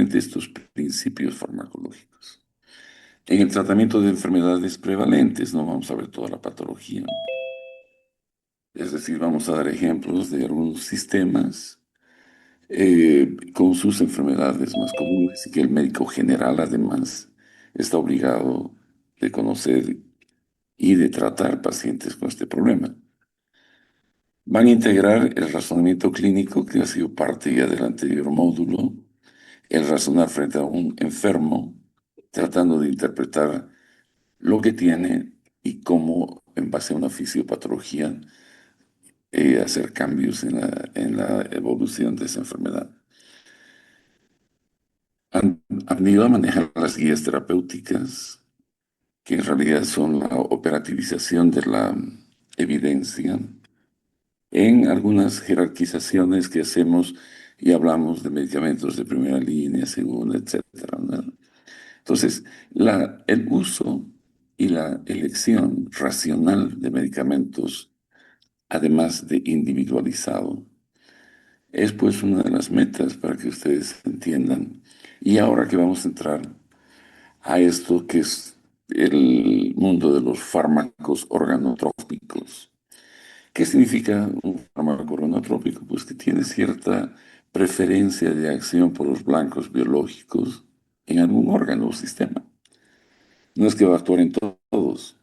estos principios farmacológicos. En el tratamiento de enfermedades prevalentes no vamos a ver toda la patología. Es decir, vamos a dar ejemplos de algunos sistemas con sus enfermedades más comunes y que el médico general además está obligado de conocer y de tratar pacientes con este problema. Van a integrar el razonamiento clínico que ha sido parte ya del anterior módulo, el razonar frente a un enfermo, tratando de interpretar lo que tiene y cómo, en base a una fisiopatología, hacer cambios en la evolución de esa enfermedad. Han ido a manejar las guías terapéuticas, que en realidad son la operativización de la evidencia, en algunas jerarquizaciones que hacemos y hablamos de medicamentos de primera línea, segunda, etcétera, ¿no? Entonces, el uso y la elección racional de medicamentos, además de individualizado, es pues una de las metas para que ustedes entiendan. Y ahora que vamos a entrar a esto que es el mundo de los fármacos organotrópicos. ¿Qué significa un fármaco organotrópico? Pues que tiene cierta preferencia de acción por los blancos biológicos en algún órgano o sistema. No es que va a actuar en todos.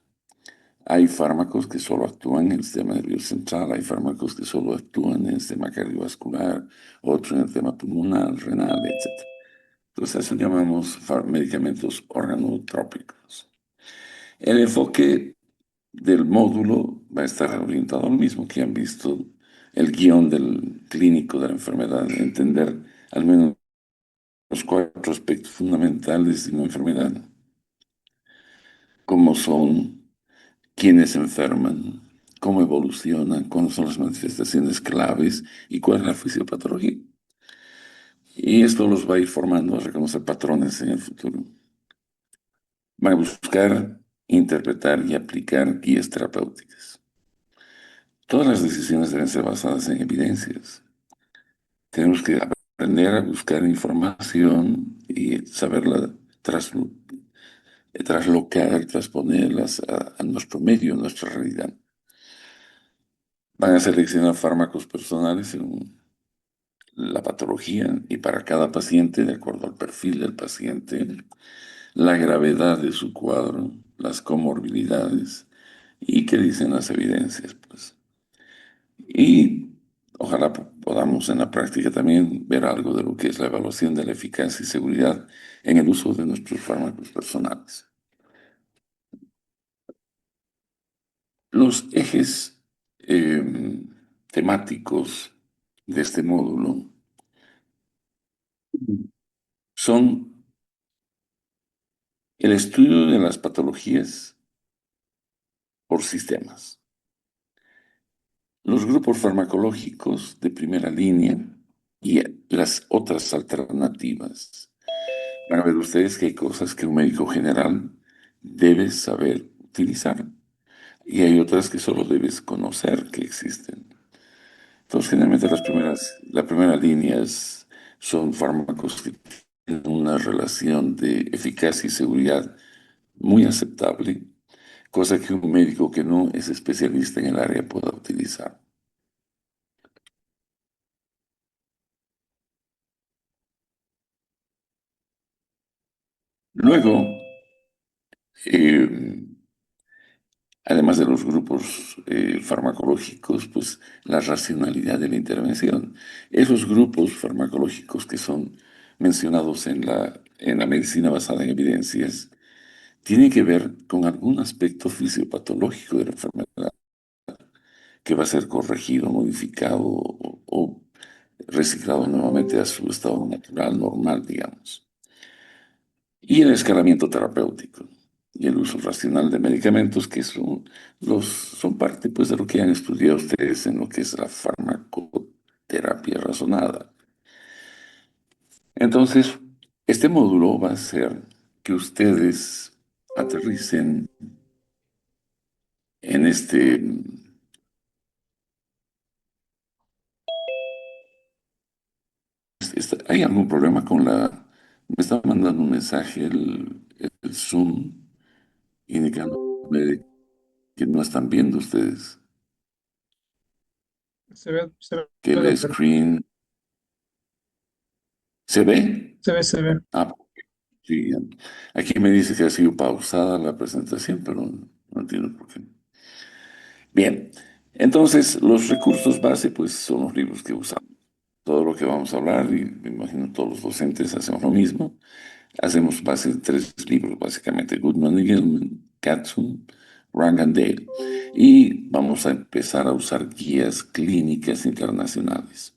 Hay fármacos que solo actúan en el sistema nervioso central, hay fármacos que solo actúan en el sistema cardiovascular, otros en el tema pulmonar, renal, etc. Entonces, a eso llamamos medicamentos organotrópicos. El enfoque del módulo va a estar orientado al mismo que han visto el guión del clínico de la enfermedad, entender al menos los cuatro aspectos fundamentales de una enfermedad, cómo son, quiénes enferman, cómo evolucionan, cuáles son las manifestaciones claves y cuál es la fisiopatología. Y esto los va a ir formando a reconocer patrones en el futuro. Van a buscar, interpretar y aplicar guías terapéuticas. Todas las decisiones deben ser basadas en evidencias. Tenemos que aprender a buscar información y saberla traslocar, transponerlas a nuestro medio, a nuestra realidad. Van a seleccionar fármacos personales según la patología y para cada paciente, de acuerdo al perfil del paciente, la gravedad de su cuadro, las comorbilidades y qué dicen las evidencias, pues. Y ojalá podamos en la práctica también ver algo de lo que es la evaluación de la eficacia y seguridad en el uso de nuestros fármacos personales. Los ejes temáticos de este módulo son el estudio de las patologías por sistemas, los grupos farmacológicos de primera línea y las otras alternativas. Van a ver ustedes que hay cosas que un médico general debe saber utilizar y hay otras que solo debes conocer que existen. Entonces, generalmente la primera línea son fármacos que tienen una relación de eficacia y seguridad muy aceptable, cosa que un médico que no es especialista en el área pueda utilizar. Luego, eh, además de los grupos farmacológicos, pues la racionalidad de la intervención. Esos grupos farmacológicos que son mencionados en la medicina basada en evidencias tienen que ver con algún aspecto fisiopatológico de la enfermedad que va a ser corregido, modificado o reciclado nuevamente a su estado natural, normal, digamos. Y el escalamiento terapéutico y el uso racional de medicamentos que son parte pues, de lo que han estudiado ustedes en lo que es la farmacoterapia razonada. Entonces, este módulo va a hacer que ustedes aterricen en ¿hay algún problema con la Me está mandando un mensaje el Zoom indicándome que no están viendo ustedes, Se ve, que el doctor. screen se ve. Se ve. Ah, sí, aquí me dice que ha sido pausada la presentación, pero no entiendo por qué. Bien, entonces los recursos base pues son los libros que usamos. Todo lo que vamos a hablar, y me imagino todos los docentes hacemos lo mismo, hacemos base de tres libros, básicamente, Goodman y Gilman, Katzum, Rang and Dale. Y vamos a empezar a usar guías clínicas internacionales.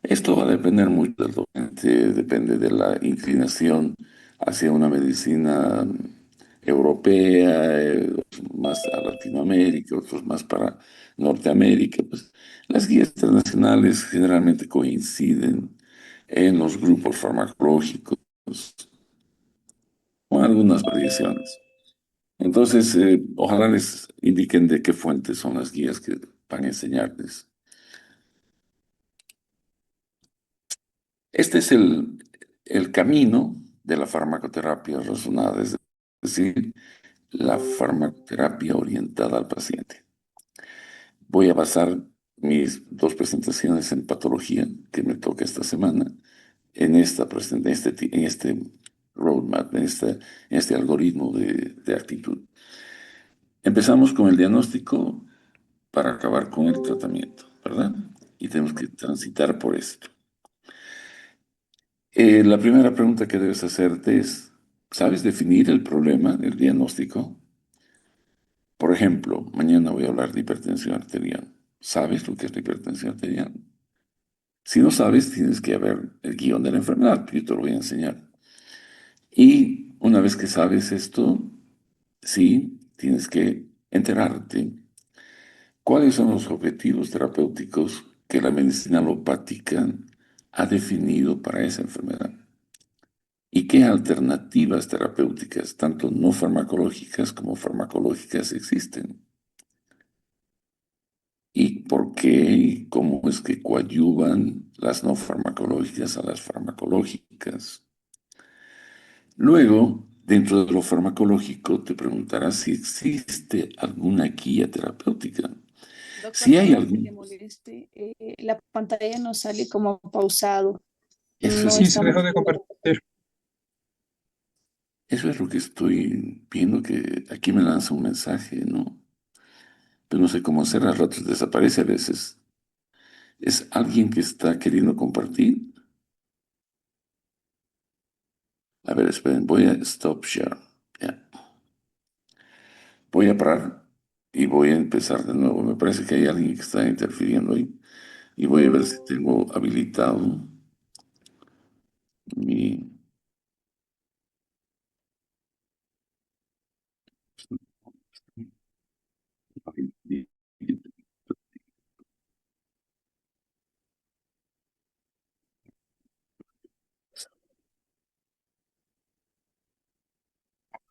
Esto va a depender mucho del docente, depende de la inclinación hacia una medicina europea, más a Latinoamérica, otros más para Norteamérica. Pues las guías internacionales generalmente coinciden en los grupos farmacológicos con algunas variaciones. Entonces, ojalá les indiquen de qué fuentes son las guías que van a enseñarles. Este es el camino de la farmacoterapia razonada, es decir, la farmacoterapia orientada al paciente. Voy a basar mis dos presentaciones en patología que me toca esta semana en este roadmap, en este algoritmo de actitud. Empezamos con el diagnóstico para acabar con el tratamiento, ¿verdad? Y tenemos que transitar por esto. La primera pregunta que debes hacerte es, ¿sabes definir el problema, el diagnóstico? Por ejemplo, mañana voy a hablar de hipertensión arterial. ¿Sabes lo que es la hipertensión arterial? Si no sabes, tienes que ver el guión de la enfermedad, yo te lo voy a enseñar. Y una vez que sabes esto, sí, tienes que enterarte cuáles son los objetivos terapéuticos que la medicina alopática ha definido para esa enfermedad. ¿Y qué alternativas terapéuticas, tanto no farmacológicas como farmacológicas, existen? ¿Y por qué y cómo es que coadyuvan las no farmacológicas a las farmacológicas? Luego, dentro de lo farmacológico, te preguntarás si existe alguna guía terapéutica. Doctor, Si hay perdón que le algún, moleste. La pantalla nos sale como pausado. eso No Sí, es, se dejó estamos de viendo. compartir. eso es lo que estoy viendo, que aquí me lanza un mensaje, ¿no? Pero no sé cómo hacer, a ratos desaparece, a veces. ¿Es alguien que está queriendo compartir? A ver, esperen, voy a stop share. Ya. Voy a parar y voy a empezar de nuevo. Me parece que hay alguien que está interfiriendo ahí. Y voy a ver si tengo habilitado mi...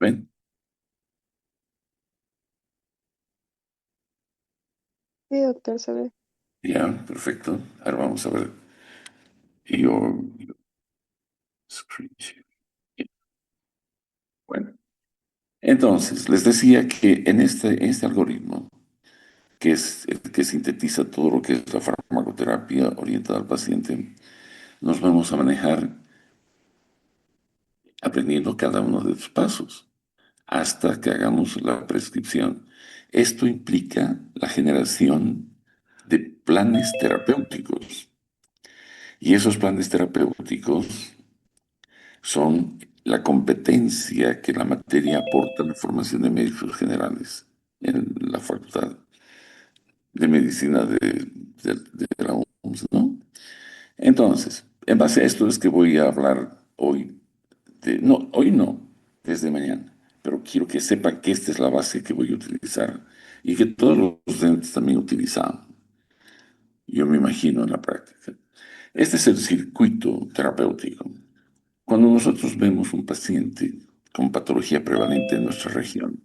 ¿Ven? Sí, doctor, se ve. Ya, perfecto. Ahora vamos a ver. Your screen share. Ya. Bueno, entonces, les decía que en este algoritmo, que es el que sintetiza todo lo que es la farmacoterapia orientada al paciente, nos vamos a manejar aprendiendo cada uno de los pasos hasta que hagamos la prescripción. Esto implica la generación de planes terapéuticos. Y esos planes terapéuticos son la competencia que la materia aporta a la formación de médicos generales en la Facultad de Medicina de la UMS, ¿no? Entonces, en base a esto es que voy a hablar hoy no, hoy no, desde mañana, pero quiero que sepan que esta es la base que voy a utilizar y que todos los docentes también utilizan. Yo me imagino en la práctica. Este es el circuito terapéutico. Cuando nosotros vemos un paciente con patología prevalente en nuestra región,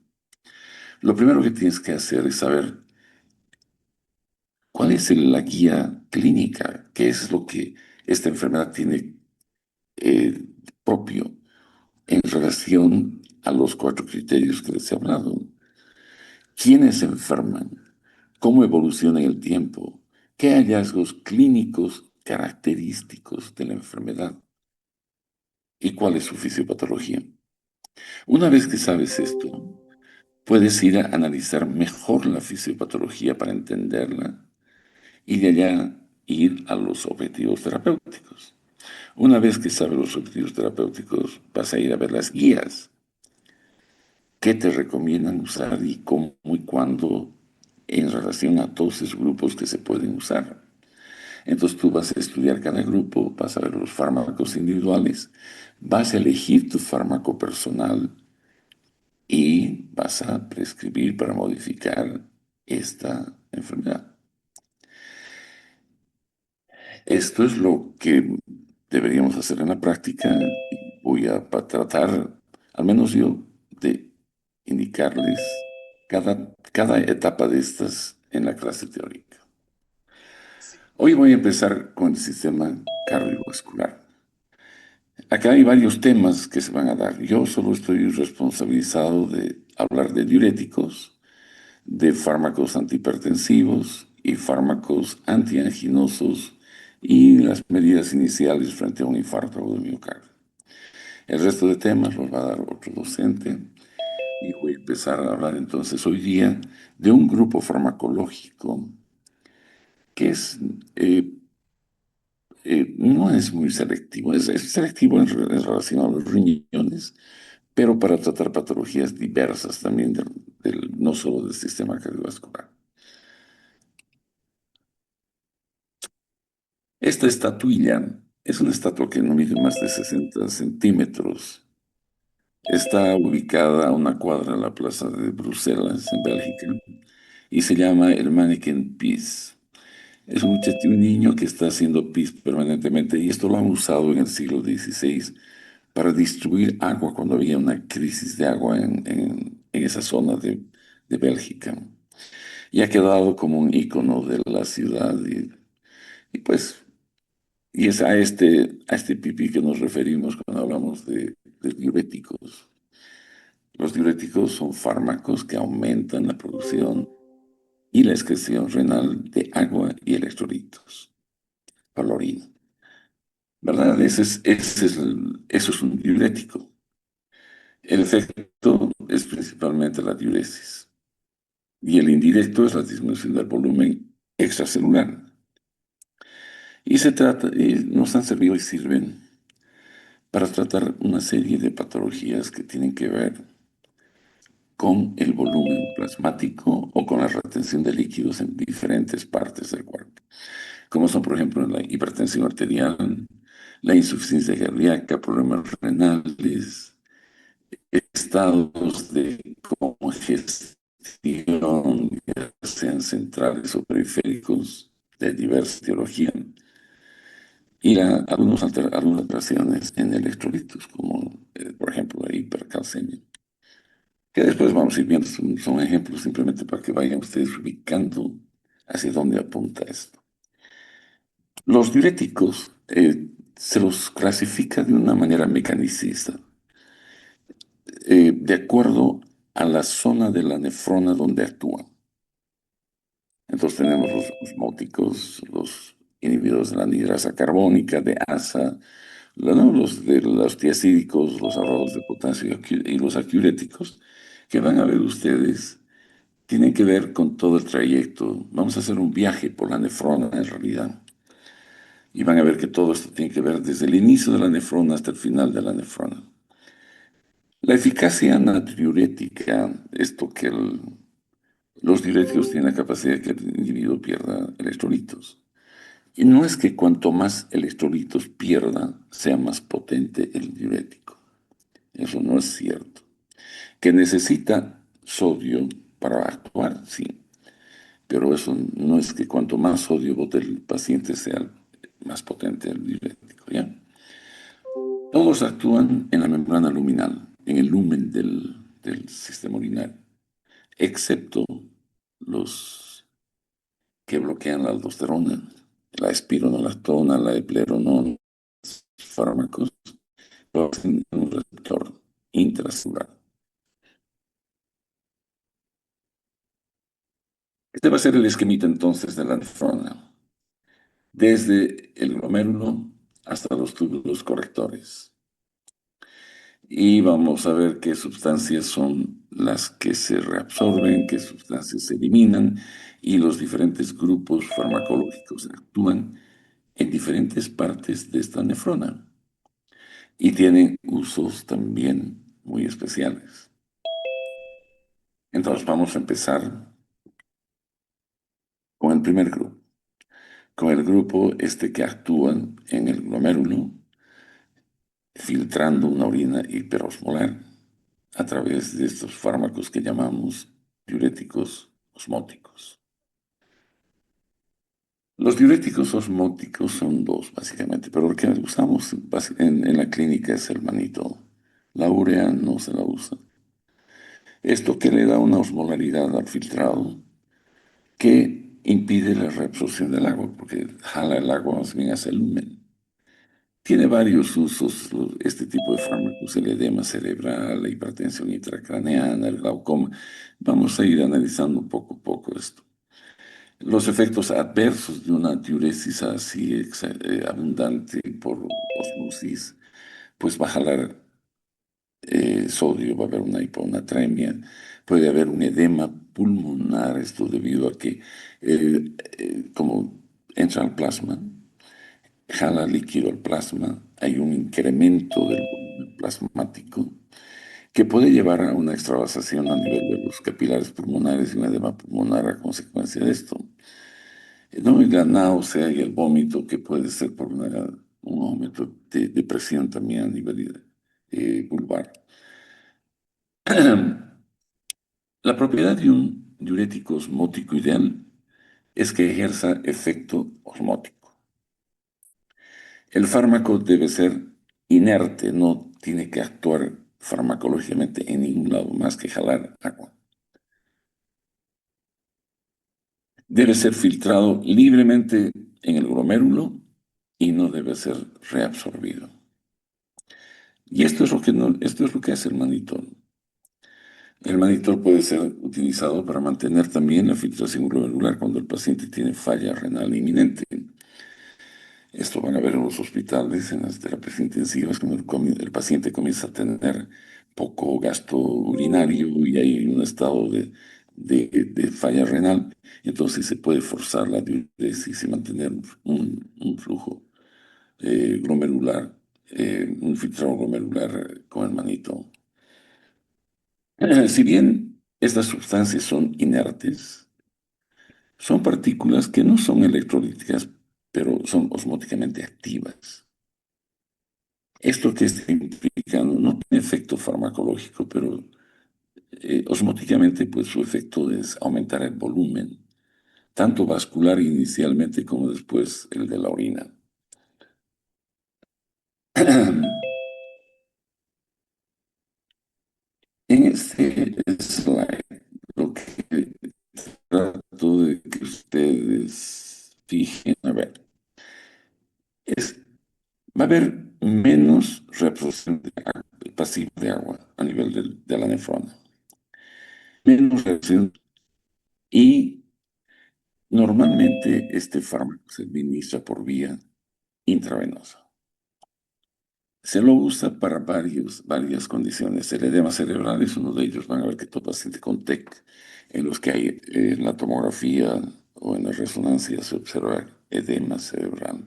lo primero que tienes que hacer es saber cuál es la guía clínica, qué es lo que esta enfermedad tiene eh, propio en relación a los 4 criterios que les he hablado. ¿Quiénes se enferman? ¿Cómo evoluciona en el tiempo? ¿Qué hallazgos clínicos característicos de la enfermedad? ¿Y cuál es su fisiopatología? Una vez que sabes esto, puedes ir a analizar mejor la fisiopatología para entenderla y de allá ir a los objetivos terapéuticos. Una vez que sabes los objetivos terapéuticos, vas a ir a ver las guías. ¿Qué te recomiendan usar y cómo y cuándo en relación a todos esos grupos que se pueden usar? Entonces tú vas a estudiar cada grupo, vas a ver los fármacos individuales, vas a elegir tu fármaco personal y vas a prescribir para modificar esta enfermedad. Esto es lo que deberíamos hacer en la práctica. Voy a tratar, al menos yo, de indicarles cada etapa de estas en la clase teórica. Hoy voy a empezar con el sistema cardiovascular. Acá hay varios temas que se van a dar. Yo solo estoy responsabilizado de hablar de diuréticos, de fármacos antihipertensivos y fármacos antianginosos y las medidas iniciales frente a un infarto agudo de miocardio. El resto de temas los va a dar otro docente y voy a empezar a hablar entonces hoy día de un grupo farmacológico que no es muy selectivo, es selectivo en relación a los riñones, pero para tratar patologías diversas también, no solo del sistema cardiovascular. Esta estatuilla es una estatua que no mide más de 60 centímetros. Está ubicada a una cuadra de la plaza de Bruselas, en Bélgica, y se llama el Mannequin Peace. Es un niño que está haciendo pis permanentemente y esto lo han usado en el siglo XVI para distribuir agua cuando había una crisis de agua en esa zona de Bélgica. Y ha quedado como un icono de la ciudad y pues y es a este pipí que nos referimos cuando hablamos de diuréticos. Los diuréticos son fármacos que aumentan la producción y la excreción renal de agua y electrolitos, por la orina. ¿Verdad? Eso es un diurético. El efecto es principalmente la diuresis y el indirecto es la disminución del volumen extracelular. Y nos han servido y sirven para tratar una serie de patologías que tienen que ver con el volumen plasmático o con la retención de líquidos en diferentes partes del cuerpo, como son, por ejemplo, la hipertensión arterial, la insuficiencia cardíaca, problemas renales, estados de congestión, ya sean centrales o periféricos, de diversa etiología, y algunas alteraciones en electrolitos, como por ejemplo la hipercalcemia. Que después vamos a ir viendo, son ejemplos simplemente para que vayan ustedes ubicando hacia dónde apunta esto. Los diuréticos se los clasifica de una manera mecanicista, de acuerdo a la zona de la nefrona donde actúan. Entonces tenemos los osmóticos, los inhibidores de la anhidrasa carbónica, de ASA, ¿no? Los tiacídicos, los ahorradores de potasio y los aciuréticos, que van a ver ustedes, tienen que ver con todo el trayecto. Vamos a hacer un viaje por la nefrona en realidad. Y van a ver que todo esto tiene que ver desde el inicio de la nefrona hasta el final de la nefrona. La eficacia natriurética, esto que los diuréticos tienen la capacidad de que el individuo pierda electrolitos. Y no es que cuanto más electrolitos pierda, sea más potente el diurético. Eso no es cierto. Que necesita sodio para actuar, sí. Pero eso no es que cuanto más sodio bote el paciente sea más potente el diurético, ¿ya? Todos actúan en la membrana luminal, en el lumen del sistema urinario, excepto los que bloquean la aldosterona, la espironolactona, la epleronona, fármacos, en un receptor intracelular. Este va a ser el esquemita entonces de la nefrona, desde el glomérulo hasta los túbulos correctores. Y vamos a ver qué sustancias son las que se reabsorben, qué sustancias se eliminan y los diferentes grupos farmacológicos actúan en diferentes partes de esta nefrona y tienen usos también muy especiales. Entonces vamos a empezar con el primer grupo, con el grupo que actúa en el glomérulo filtrando una orina hiperosmolar a través de estos fármacos que llamamos diuréticos osmóticos. Los diuréticos osmóticos son dos, básicamente, pero el que usamos en la clínica es el manitol. La urea no se la usa. Esto que le da una osmolaridad al filtrado que impide la reabsorción del agua, porque jala el agua más bien hacia el lumen. Tiene varios usos este tipo de fármacos, el edema cerebral, la hipertensión intracraneana, el glaucoma. Vamos a ir analizando poco a poco esto. Los efectos adversos de una diuresis así abundante por osmosis, pues va a jalar sodio, va a haber una hiponatremia, puede haber un edema pulmonar, esto debido a que como entra al plasma, jala líquido al plasma, hay un incremento del volumen plasmático que puede llevar a una extravasación a nivel de los capilares pulmonares y un edema pulmonar a consecuencia de esto. ¿No? Y la náusea y el vómito que puede ser por un aumento de presión también a nivel vulvar. La propiedad de un diurético osmótico ideal es que ejerza efecto osmótico. El fármaco debe ser inerte, no tiene que actuar farmacológicamente en ningún lado más que jalar agua. Debe ser filtrado libremente en el glomérulo y no debe ser reabsorbido. Y esto es lo que hace el manitol. El manitol puede ser utilizado para mantener también la filtración glomerular cuando el paciente tiene falla renal inminente. Esto van a ver en los hospitales, en las terapias intensivas, cuando el paciente comienza a tener poco gasto urinario y hay un estado de falla renal, entonces se puede forzar la diuresis y mantener un flujo glomerular, un filtrado glomerular con el manitol. Si bien estas sustancias son inertes, son partículas que no son electrolíticas, pero son osmóticamente activas. Esto que está implicando no tiene efecto farmacológico, pero osmóticamente pues su efecto es aumentar el volumen, tanto vascular inicialmente como después el de la orina. En este slide, lo que trato de que ustedes fijen, a ver, va a haber menos reabsorción pasiva de agua a nivel de la nefrona, menos reabsorción y normalmente este fármaco se administra por vía intravenosa. Se lo usa para varias condiciones. El edema cerebral es uno de ellos. Van a ver que todo paciente con TEC, en los que hay en la tomografía o en la resonancia, se observa edema cerebral.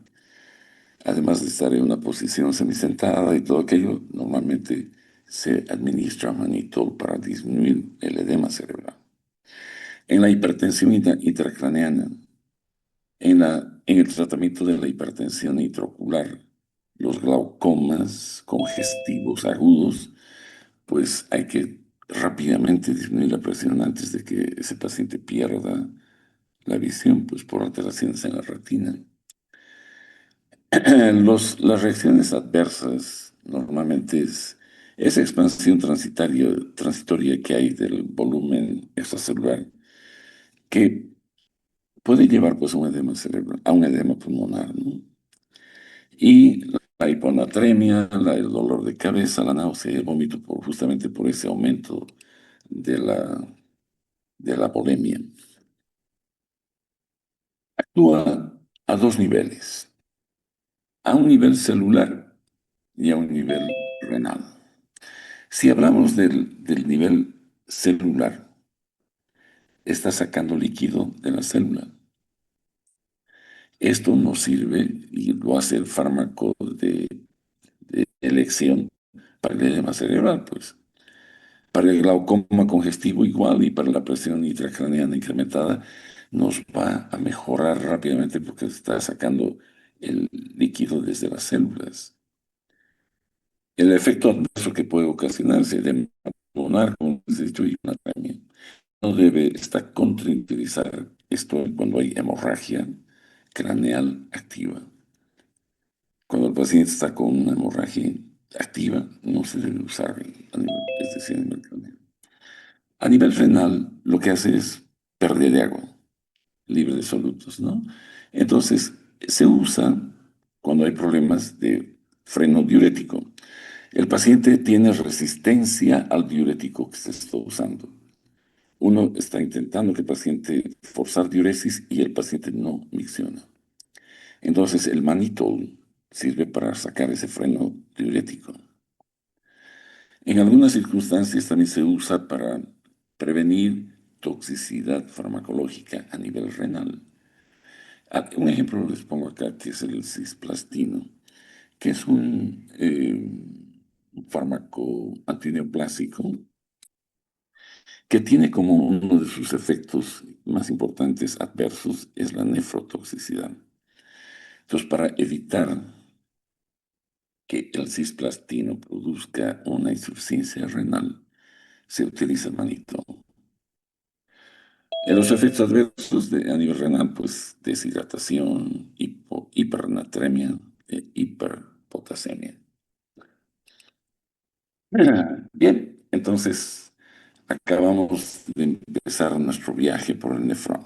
Además de estar en una posición semisentada y todo aquello, normalmente se administra manitol para disminuir el edema cerebral. En la hipertensión intracraneana, en el tratamiento de la hipertensión intraocular, los glaucomas congestivos agudos, pues hay que rápidamente disminuir la presión antes de que ese paciente pierda la visión, pues por alteraciones en la retina. Las reacciones adversas normalmente es esa expansión transitoria que hay del volumen extracelular que puede llevar pues a un edema cerebral, a un edema pulmonar, ¿no? Y la hiponatremia, el dolor de cabeza, la náusea y el vómito justamente por ese aumento de la bulimia. Actúa a dos niveles, a un nivel celular y a un nivel renal. Si hablamos del nivel celular, está sacando líquido de la célula. Esto nos sirve y lo hace el fármaco de elección para el edema cerebral, pues. Para el glaucoma congestivo igual y para la presión intracraneana incrementada nos va a mejorar rápidamente porque está sacando el líquido desde las células. El efecto adverso que puede ocasionarse de pulmonar, como les he dicho, y una anemia, no debe estar contraindicado esto cuando hay hemorragia craneal activa. Cuando el paciente está con una hemorragia activa, no se debe usar, es decir, en el craneo. A nivel renal, lo que hace es perder de agua, libre de solutos, ¿no? Entonces, se usa cuando hay problemas de freno diurético. El paciente tiene resistencia al diurético que se está usando. Uno está intentando que el paciente forzar diuresis y el paciente no micciona. Entonces, el manitol sirve para sacar ese freno diurético. En algunas circunstancias también se usa para prevenir toxicidad farmacológica a nivel renal. Un ejemplo les pongo acá, que es el cisplastino, que es un fármaco antineoplásico que tiene como uno de sus efectos más importantes adversos es la nefrotoxicidad. Entonces, para evitar que el cisplastino produzca una insuficiencia renal, se utiliza el manitol. En los efectos adversos a nivel renal, pues deshidratación, hipernatremia, hiperpotasemia. Bien, entonces acabamos de empezar nuestro viaje por el nefrón.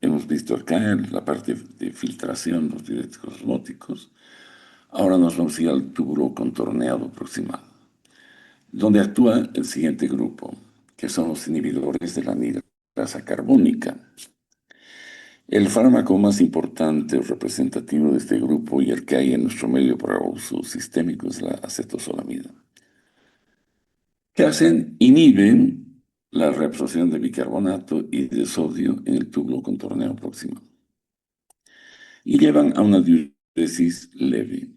Hemos visto acá la parte de filtración, los diuréticos osmóticos. Ahora nos vamos a ir al túbulo contorneado proximal, donde actúa el siguiente grupo, que son los inhibidores de la anidrasa carbónica. El fármaco más importante o representativo de este grupo y el que hay en nuestro medio para uso sistémico es la acetosolamida. ¿Qué hacen? Inhiben la reabsorción de bicarbonato y de sodio en el túbulo contorneo próximo y llevan a una diuresis leve.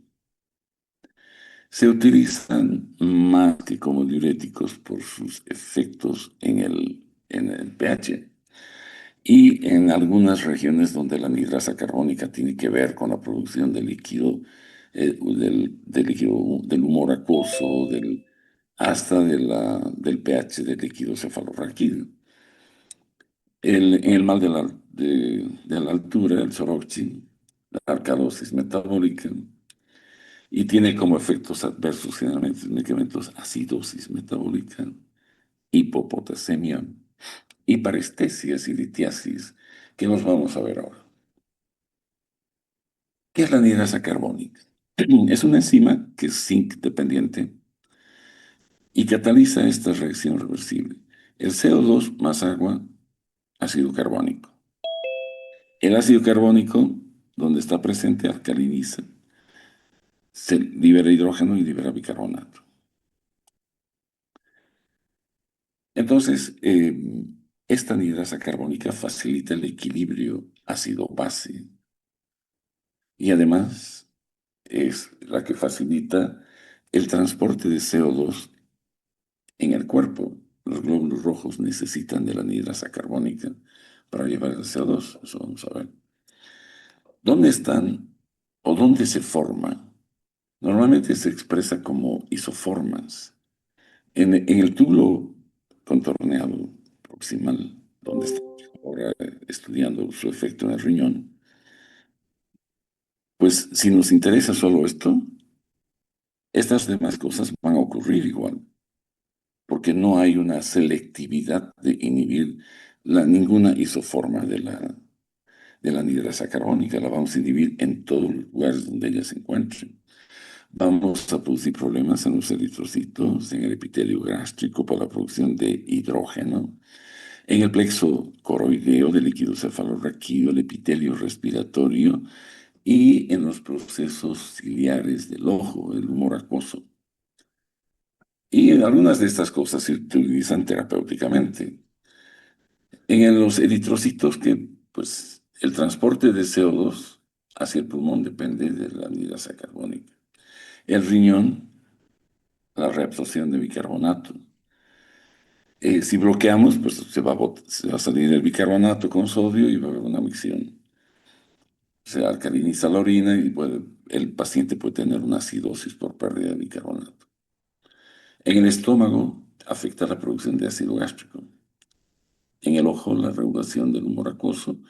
Se utilizan más que como diuréticos por sus efectos en el pH. Y en algunas regiones donde la anhidrasa carbónica tiene que ver con la producción de líquido, del líquido, del humor acuoso, hasta del pH del líquido cefalorraquídeo. En el mal de la altura, el soroxin, la alcalosis metabólica, y tiene como efectos adversos generalmente medicamentos acidosis metabólica, hipopotasemia, hiperestesias y litiasis, que nos vamos a ver ahora. ¿Qué es la anhidrasa carbónica? Es una enzima que es zinc dependiente y cataliza esta reacción reversible. El CO2 más agua, ácido carbónico. El ácido carbónico, donde está presente, alcaliniza, se libera hidrógeno y libera bicarbonato. Entonces, esta anhidrasa carbónica facilita el equilibrio ácido-base y además es la que facilita el transporte de CO2 en el cuerpo. Los glóbulos rojos necesitan de la anhidrasa carbónica para llevar el CO2. Eso vamos a ver. ¿Dónde están o dónde se forma? Normalmente se expresa como isoformas. En el túbulo contorneado proximal, donde estamos ahora estudiando su efecto en el riñón, pues si nos interesa solo esto, estas demás cosas van a ocurrir igual, porque no hay una selectividad de inhibir ninguna isoforma de la anhidrasa carbónica, la vamos a inhibir en todos los lugares donde ella se encuentre. vamos a producir problemas en los eritrocitos, en el epitelio gástrico por la producción de hidrógeno, en el plexo coroideo del líquido cefalorraquídeo, el epitelio respiratorio y en los procesos ciliares del ojo, el humor acuoso. Y algunas de estas cosas se utilizan terapéuticamente. En los eritrocitos, que pues el transporte de CO2 hacia el pulmón depende de la anhidrasa carbónica. El riñón, la reabsorción de bicarbonato. Si bloqueamos, pues se va a salir el bicarbonato con sodio y va a haber una micción. Se alcaliniza la orina y el paciente puede tener una acidosis por pérdida de bicarbonato. En el estómago afecta la producción de ácido gástrico. En el ojo, la regulación del humor acuoso.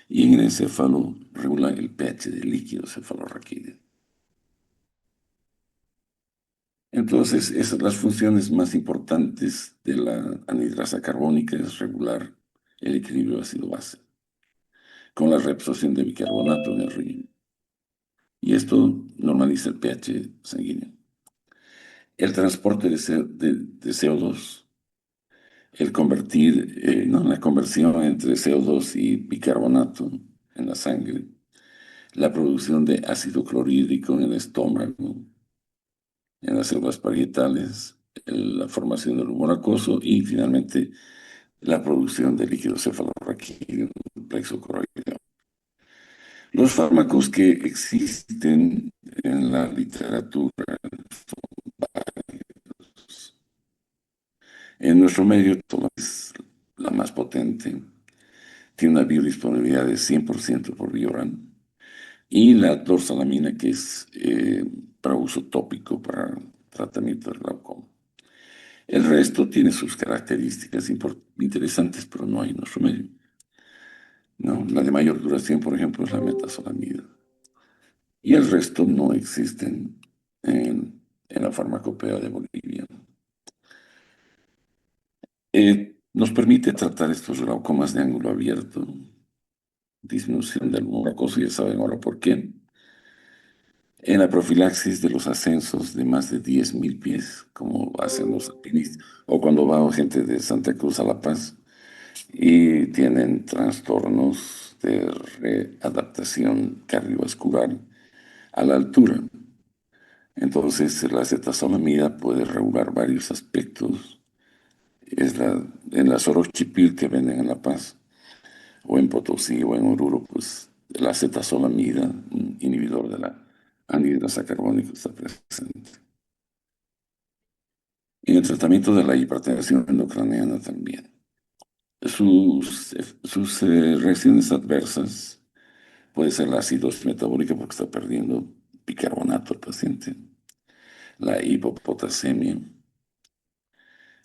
Y en el encéfalo, regula el pH del líquido cefalorraquídeo. Entonces, esas las funciones más importantes de la anhidrasa carbónica es regular el equilibrio ácido-base, con la reabsorción de bicarbonato en el riñón. Y esto normaliza el pH sanguíneo. El transporte de CO2, no, la conversión entre CO2 y bicarbonato en la sangre, la producción de ácido clorhídrico en el estómago, en las células parietales, la formación del humor acuoso y finalmente la producción de líquido cefalorraquídeo en el plexo coroideo. Los fármacos que existen en la literatura, en nuestro medio, es la más potente, tiene una biodisponibilidad de 100% por Bioran, y la dorsalamina, que es para uso tópico para tratamiento del glaucoma. El resto tiene sus características interesantes, pero no hay en nuestro medio. ¿No? La de mayor duración, por ejemplo, es la metazolamida. Y el resto no existen en la farmacopea de Bolivia. Nos permite tratar estos glaucomas de ángulo abierto, disminución del humor acuoso, ya saben ahora por qué. En la profilaxis de los ascensos de más de 10.000 pies, como hacen los alpinistas, o cuando va gente de Santa Cruz a La Paz y tienen trastornos de readaptación cardiovascular a la altura. Entonces, la acetazolamida puede regular varios aspectos. En la Sorochipil que venden en La Paz, o en Potosí, o en Oruro, pues la acetazolamida, un inhibidor de la anhidrasa carbónica, está presente. En el tratamiento de la hipertensión endocraniana también. Sus reacciones adversas puede ser la acidosis metabólica porque está perdiendo bicarbonato el paciente, la hipopotasemia,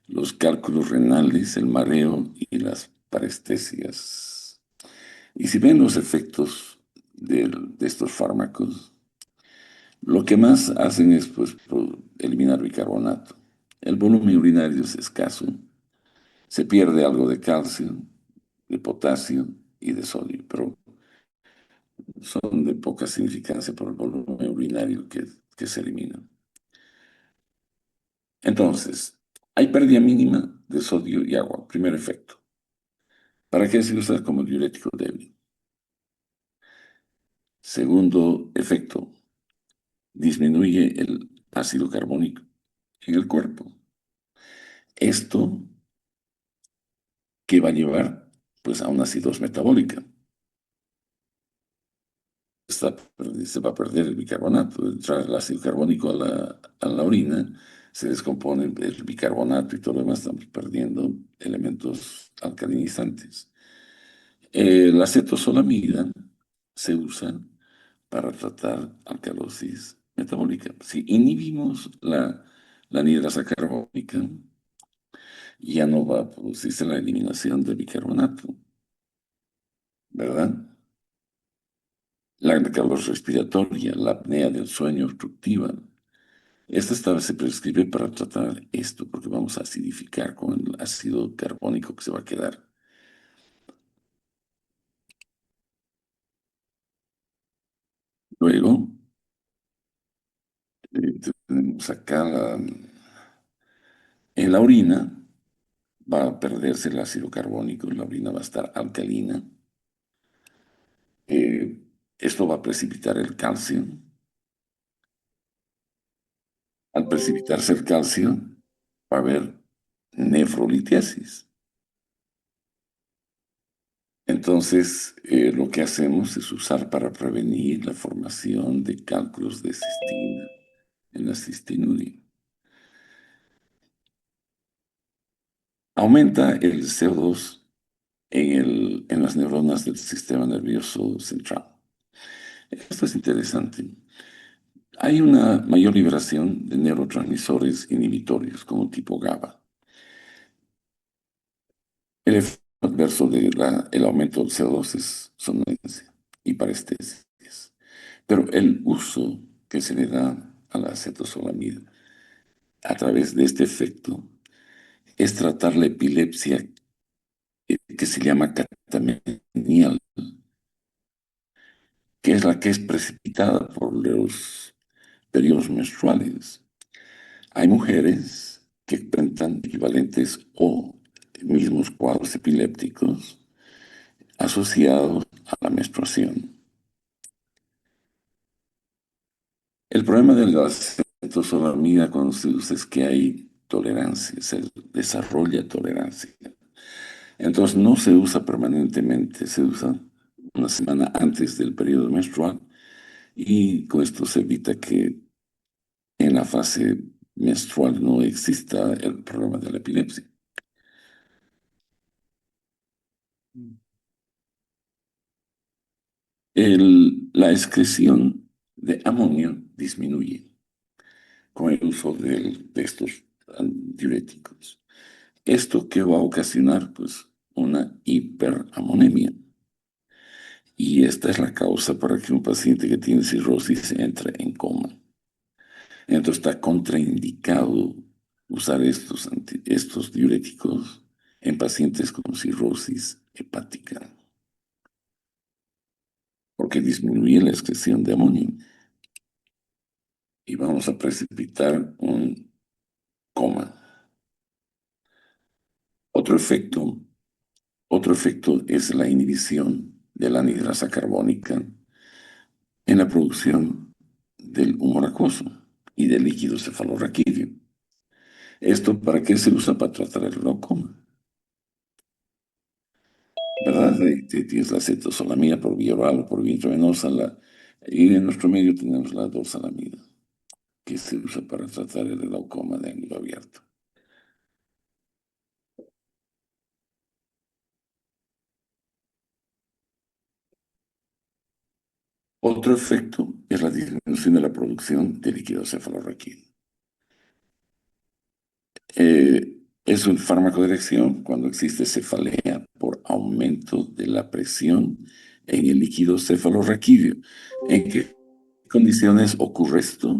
los cálculos renales, el mareo y las parestesias. Y si ven los efectos de estos fármacos, lo que más hacen es pues, eliminar bicarbonato. El volumen urinario es escaso, se pierde algo de calcio, de potasio y de sodio, pero son de poca significancia por el volumen urinario que se elimina. Entonces, hay pérdida mínima de sodio y agua, primer efecto. ¿Para qué se usa como diurético débil? Segundo efecto, disminuye el ácido carbónico en el cuerpo. Esto que va a llevar pues a una acidosis metabólica. Se va a perder el bicarbonato, entra el ácido carbónico a la orina, se descompone el bicarbonato y todo lo demás, estamos perdiendo elementos alcalinizantes. La acetosolamida se usa para tratar alcalosis metabólica. Si inhibimos la anhidrasa carbónica, ya no va a producirse la eliminación del bicarbonato, ¿verdad? La calor respiratoria, la apnea del sueño obstructiva. Se prescribe para tratar esto porque vamos a acidificar con el ácido carbónico que se va a quedar. Luego, Tenemos acá en la orina va a perderse el ácido carbónico, la orina va a estar alcalina. Eh, Esto va a precipitar el calcio. Al precipitarse el calcio, va a haber nefrolitesis. Entonces, lo que hacemos es usar para prevenir la formación de cálculos de cistina en la cistinuria. Aumenta el CO2 en las neuronas del sistema nervioso central. Esto es interesante. Hay una mayor liberación de neurotransmisores inhibitorios como tipo GABA. El efecto adverso del aumento del CO2 es somnolencia y parestesia. Pero el uso que se le da a la acetosolamida a través de este efecto es tratar la epilepsia que se llama catamenial, que es la que es precipitada por los periodos menstruales. Hay mujeres que presentan equivalentes o mismos cuadros epilépticos asociados a la menstruación. El problema de la acetosolamida cuando se usa es que hay tolerancia, se desarrolla tolerancia. Entonces no se usa permanentemente, se usa una semana antes del periodo menstrual y con esto se evita que en la fase menstrual no exista el problema de la epilepsia. La excreción de amonio disminuye con el uso de estos diuréticos. ¿Esto qué va a ocasionar? Pues una hiperamonemia. Y esta es la causa para que un paciente que tiene cirrosis entre en coma. Entonces está contraindicado usar estos diuréticos en pacientes con cirrosis hepática, porque disminuye la excreción de amonio y vamos a precipitar un coma. Otro efecto, otro efecto es la inhibición de la anhidrasa carbónica en la producción del humor acuoso y del líquido cefalorraquídeo. ¿Esto para qué se usa? Para tratar el glaucoma, ¿verdad? Tienes la acetosolamida por vía oral o por vía intravenosa, y en nuestro medio tenemos la dorsalamida, que se usa para tratar el glaucoma de ángulo abierto. Otro efecto es la disminución de la producción de líquido cefalorraquídeo. Es un fármaco de elección cuando existe cefalea por aumento de la presión en el líquido cefalorraquídeo. ¿En qué condiciones ocurre esto?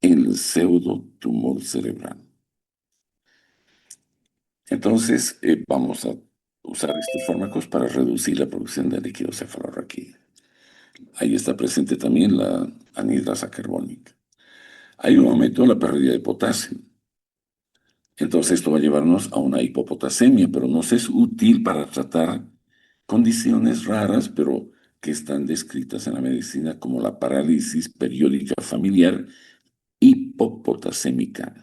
En el pseudotumor cerebral. Entonces, vamos a usar estos fármacos para reducir la producción de líquido cefalorraquídeo. Ahí está presente también la anhidrasa carbónica. Hay un aumento de la pérdida de potasio. Entonces esto va a llevarnos a una hipopotasemia, pero nos es útil para tratar condiciones raras, pero que están descritas en la medicina como la parálisis periódica familiar hipopotasémica.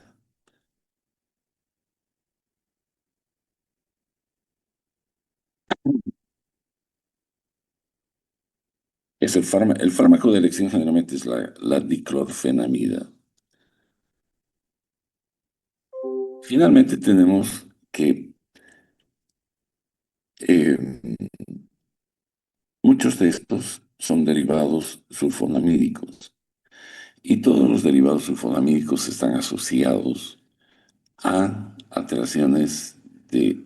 Es el fármaco de elección generalmente es la diclorfenamida. Finalmente tenemos que eh, muchos de estos son derivados sulfonamídicos y todos los derivados sulfonamídicos están asociados a alteraciones de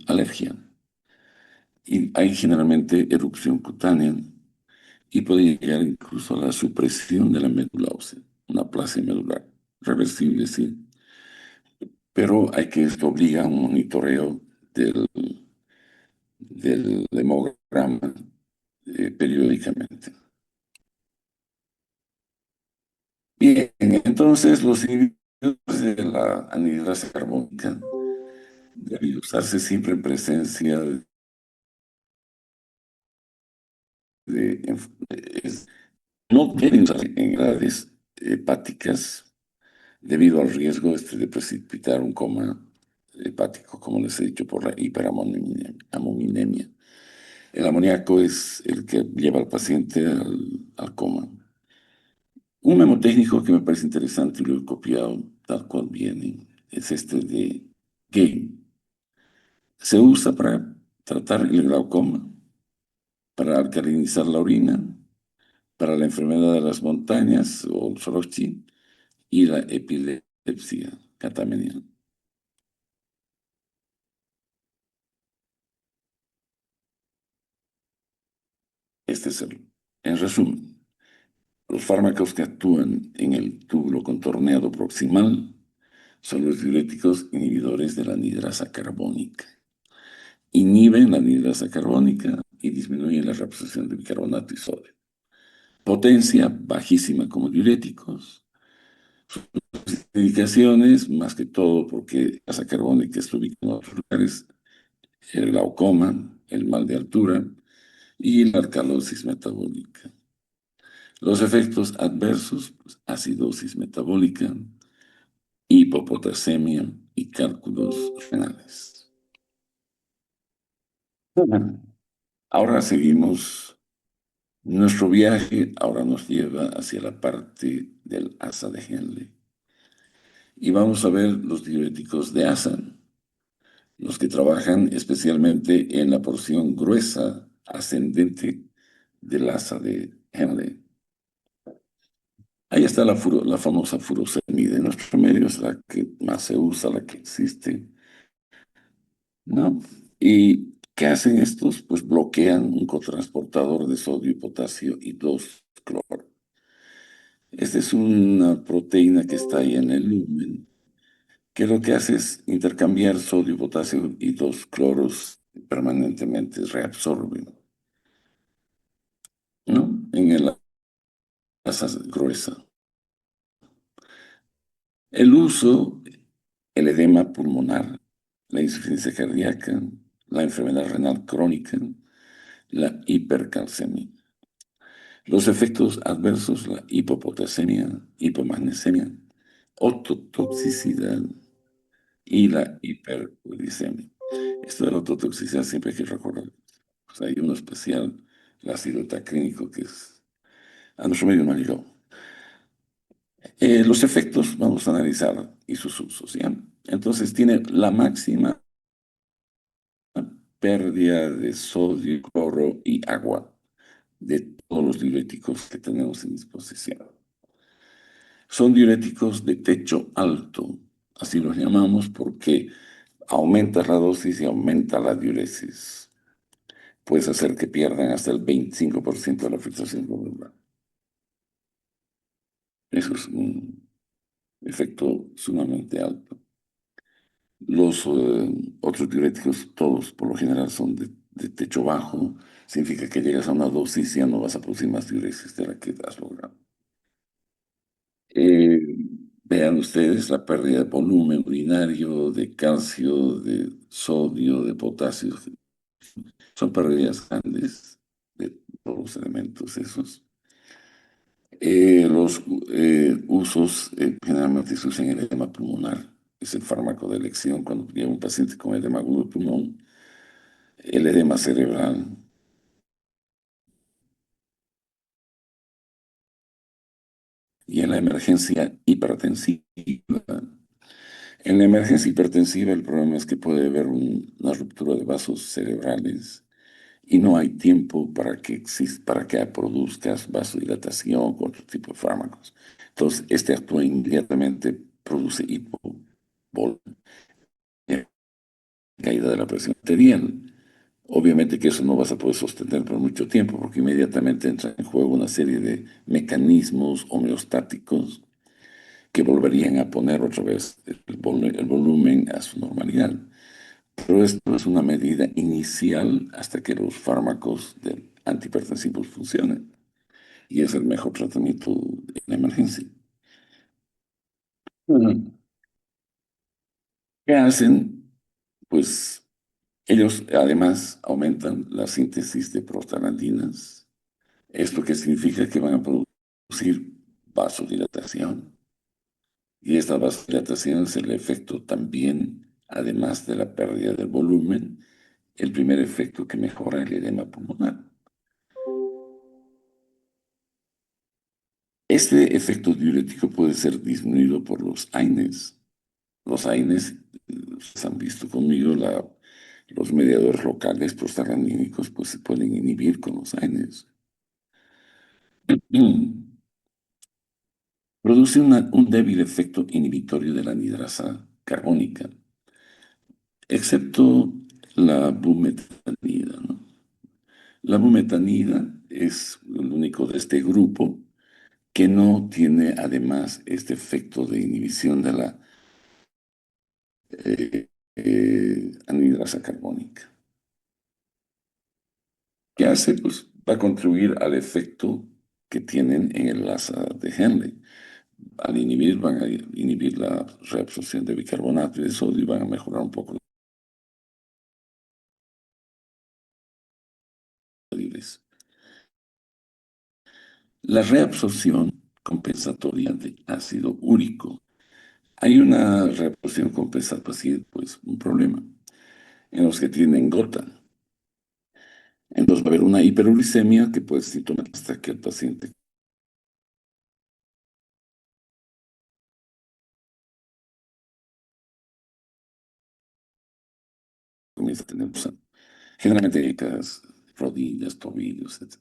alergia. Y hay generalmente erupción cutánea y puede llegar incluso a la supresión de la médula ósea, una aplasia medular. Reversible, sí, pero esto obliga a un monitoreo del hemograma periódicamente. Bien, entonces los inhibidores de la anhidrasa carbónica deben usarse siempre en presencia de no deben usarse en edades hepáticas debido al riesgo de precipitar un coma hepático, como les he dicho, por la hiperamominemia. El amoníaco es el que lleva al paciente al coma. Un memotécnico que me parece interesante y lo he copiado tal cual viene es este de Gay. Se usa para tratar el glaucoma, para alcalinizar la orina, para la enfermedad de las montañas o Soroche y la epilepsia catamenial. Este es el. En resumen, los fármacos que actúan en el túbulo contorneado proximal son los diuréticos inhibidores de la anhidrasa carbónica. Inhiben la anhidrasa carbónica y disminuyen la reabsorción de bicarbonato y sodio. Potencia bajísima como diuréticos. Indicaciones, más que todo porque la anhidrasa carbónica se ubica en otros lugares, el glaucoma, el mal de altura y la alcalosis metabólica. Los efectos adversos, pues, acidosis metabólica, hipopotasemia y cálculos renales. Bueno, ahora seguimos. Nuestro viaje ahora nos lleva hacia la parte del asa de Henle. Y vamos a ver los diuréticos de asa, los que trabajan especialmente en la porción gruesa ascendente del asa de Henle. Ahí está la famosa furosemide. En nuestro medio es la que más se usa, la que existe, ¿no? ¿Y qué hacen estos? Pues bloquean un cotransportador de sodio y potasio y 2-cloro. Esta es una proteína que está ahí en el lumen, que lo que hace es intercambiar sodio, potasio y 2-cloros permanentemente, reabsorben, ¿no? En el asa gruesa. El uso, el edema pulmonar, la insuficiencia cardíaca, la enfermedad renal crónica, la hipercalcemia. Los efectos adversos, la hipopotasemia, hipomagnesemia, ototoxicidad y la hiperuricemia. Esto de la ototoxicidad siempre hay que recordar. Pues hay uno especial, el ácido tacrínico, que es a nuestro medio no ha llegado. Los efectos vamos a analizar y sus usos, ¿ya? Entonces tiene la máxima pérdida de sodio, cloro y agua de todos los diuréticos que tenemos en disposición. Son diuréticos de techo alto, así los llamamos porque aumenta la dosis y aumenta la diuresis. Puedes hacer que pierdan hasta el 25% de la filtración glomerular. Eso es un efecto sumamente alto. Los otros diuréticos, todos por lo general son de techo bajo. Significa que llegas a una dosis y ya no vas a producir más diuresis de la que has logrado. Eh, Vean ustedes la pérdida de volumen urinario, de calcio, de sodio, de potasio. Son pérdidas grandes de todos los elementos esos. Los usos generalmente se usan en el edema pulmonar. Es el fármaco de elección cuando llega un paciente con edema agudo de pulmón, el edema cerebral y en la emergencia hipertensiva. En la emergencia hipertensiva el problema es que puede haber una ruptura de vasos cerebrales y no hay tiempo para que produzcas vasodilatación con otro tipo de fármacos. Entonces, este actúa inmediatamente, produce hipovolemia, caída de la presión arterial. Obviamente que eso no vas a poder sostener por mucho tiempo porque inmediatamente entra en juego una serie de mecanismos homeostáticos que volverían a poner otra vez el volumen a su normalidad. Pero esto es una medida inicial hasta que los fármacos antihipertensivos funcionen y es el mejor tratamiento en la emergencia. Ujú. ¿Qué hacen? Pues ellos además aumentan la síntesis de prostaglandinas. ¿Esto qué significa? Que van a producir vasodilatación. Y esta vasodilatación es el efecto también, además de la pérdida del volumen, el primer efecto que mejora el edema pulmonar. Este efecto diurético puede ser disminuido por los AINES. Los AINES, se han visto conmigo, los mediadores locales prostaglandínicos, pues se pueden inhibir con los AINES. Produce un débil efecto inhibitorio de la anidrasa carbónica, excepto la bumetanida, ¿no? La bumetanida es el único de este grupo que no tiene además este efecto de inhibición de la anhidrasa carbónica. ¿Qué hace? Pues va a contribuir al efecto que tienen en el asa de Henle. Al inhibir, van a inhibir la reabsorción de bicarbonato y de sodio y van a mejorar un poco los niveles. La reabsorción compensatoria de ácido úrico. Hay una reabsorción compensatoria, pues un problema, en los que tienen gota. Entonces va a haber una hiperuricemia que puede sintomatizar hasta que el paciente comienza a tener, generalmente las rodillas, tobillos, etc.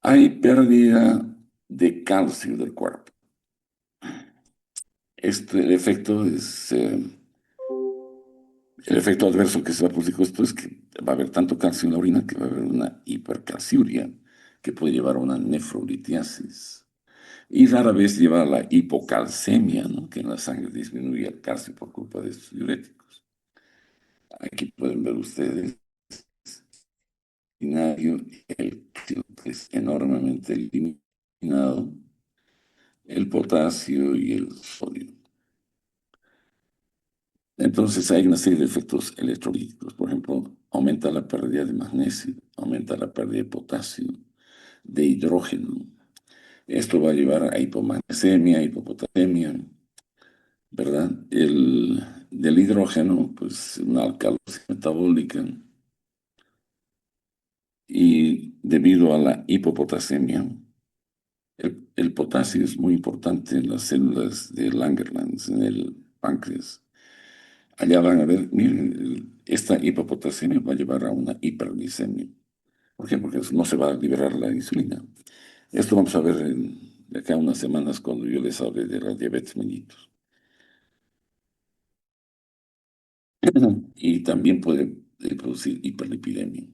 Hay pérdida de calcio del cuerpo. El efecto es, el efecto adverso que se va a producir con esto es que va a haber tanto calcio en la orina que va a haber una hipercalciuria que puede llevar a una nefrolitiasis. Y rara vez lleva a la hipocalcemia, ¿no? Que en la sangre disminuye el calcio por culpa de estos diuréticos. Aquí pueden ver ustedes el calcio que es enormemente eliminado, el potasio y el sodio. Entonces hay una serie de efectos electrolíticos. Por ejemplo, aumenta la pérdida de magnesio, aumenta la pérdida de potasio, de hidrógeno. Esto va a llevar a hipomagnesemia, hipopotasemia, ¿verdad? Del hidrógeno, pues una alcalosis metabólica. Y debido a la hipopotasemia, el potasio es muy importante en las células de Langerhans, en el páncreas. Allá van a ver, miren, esta hipopotasemia va a llevar a una hiperglicemia. ¿Por qué? Porque no se va a liberar la insulina. Esto vamos a ver de acá a unas semanas cuando yo les hable de la diabetes mellitus. Y también puede producir hiperlipidemia.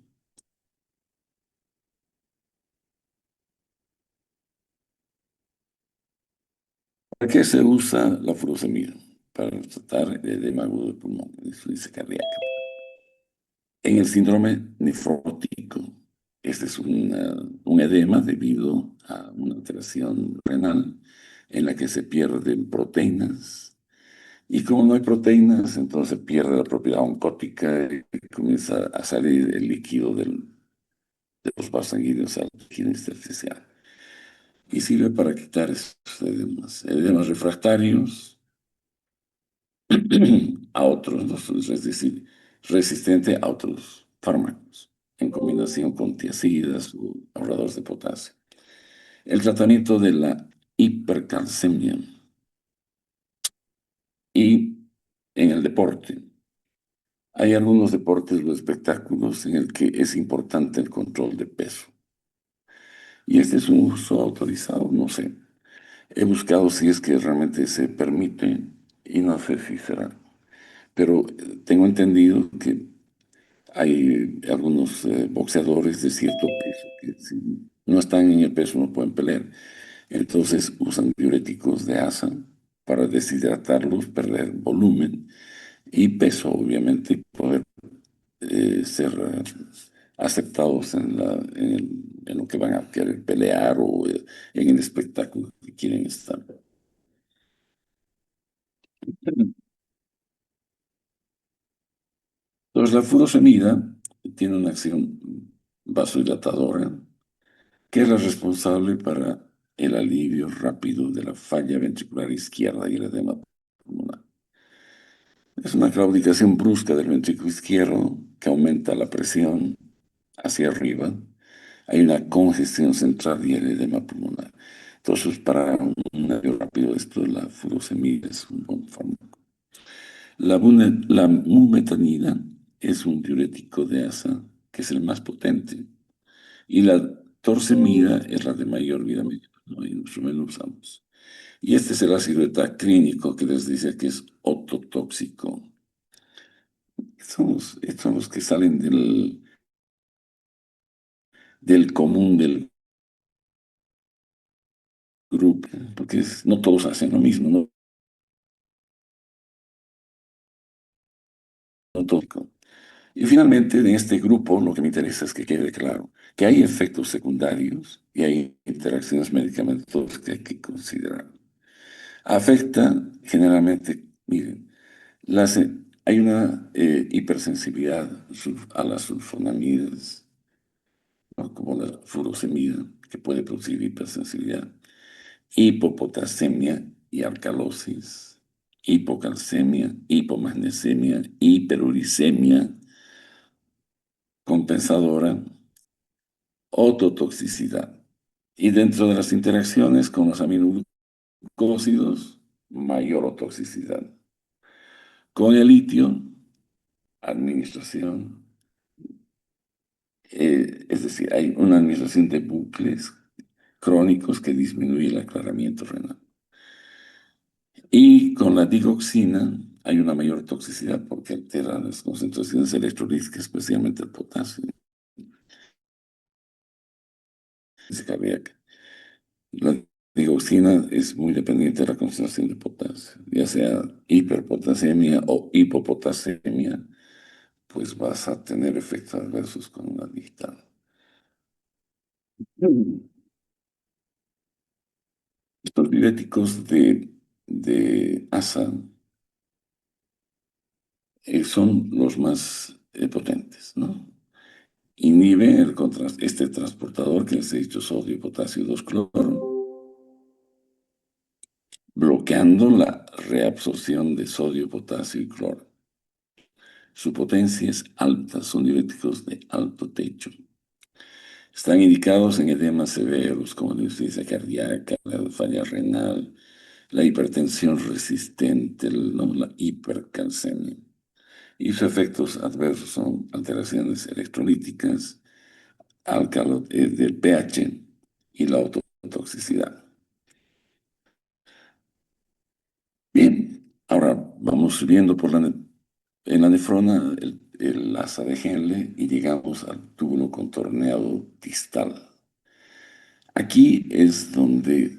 ¿Para qué se usa la furosemida? Para tratar el edema agudo de pulmón, insuficiencia cardíaca. En el síndrome nefrótico, este es un edema debido a una alteración renal en la que se pierden proteínas. Y como no hay proteínas, entonces pierde la propiedad oncótica y comienza a salir el líquido de los vasos sanguíneos al líquido intersticial. Y sirve para quitar esos edemas refractarios a otros, ¿no? Es decir, resistente a otros fármacos, en combinación con tiazidas o ahorradores de potasio. El tratamiento de la hipercalcemia y en el deporte. Hay algunos deportes o espectáculos en el que es importante el control de peso. Y este es un uso autorizado, no sé. He buscado si es que realmente se permite y no sé si será. Pero tengo entendido que hay algunos boxeadores de cierto peso que si no están en el peso no pueden pelear. Entonces usan diuréticos de asa para deshidratarlos, perder volumen y peso, obviamente, y poder ser aceptados en lo que van a querer pelear o en el espectáculo que quieren estar. Entonces, la furosemida tiene una acción vasodilatadora que es la responsable para el alivio rápido de la falla ventricular izquierda y el edema pulmonar. Es una claudicación brusca del ventrículo izquierdo que aumenta la presión hacia arriba. Hay una congestión central y el edema pulmonar. Entonces, para un alivio rápido, esto de la furosemida es un buen fármaco. La bumetanida es un diurético de asa que es el más potente. Y la torsemida es la de mayor vida media, ¿no? Y nosotros lo usamos. Y este es el ácido clínico que les dice que es ototóxico. Estos son los que salen del común del grupo, porque no todos hacen lo mismo, ¿no? No todos. Y finalmente, en este grupo, lo que me interesa es que quede claro que hay efectos secundarios y hay interacciones medicamentosas que hay que considerar. Afecta generalmente, miren, las, hay una hipersensibilidad a las sulfonamidas, ¿no? Como la furosemida, que puede producir hipersensibilidad, hipopotasemia y alcalosis, hipocalcemia, hipomagnesemia, hiperuricemia compensadora, ototoxicidad. Y dentro de las interacciones con los aminoglucósidos, mayor toxicidad. Con el litio, administración, es decir, hay una administración de bucles crónicos que disminuye el aclaramiento renal. Y con la digoxina hay una mayor toxicidad porque altera las concentraciones electrolíticas, especialmente el potasio. Cardíaca. La digoxina es muy dependiente de la concentración de potasio, ya sea hiperpotasemia o hipopotasemia, pues vas a tener efectos adversos con una digital. Estos diuréticos de ASA son los más potentes, ¿no? Inhibe este transportador que les he dicho, sodio, potasio, 2-cloro, bloqueando la reabsorción de sodio, potasio y cloro. Su potencia es alta, son diuréticos de alto techo. Están indicados en edemas severos como la insuficiencia cardíaca, la falla renal, la hipertensión resistente, ¿no? La hipercalcemia. Y sus efectos adversos son alteraciones electrolíticas, del pH y la ototoxicidad. Bien, ahora vamos subiendo en la nefrona el asa de Henle y llegamos al túbulo contorneado distal. Aquí es donde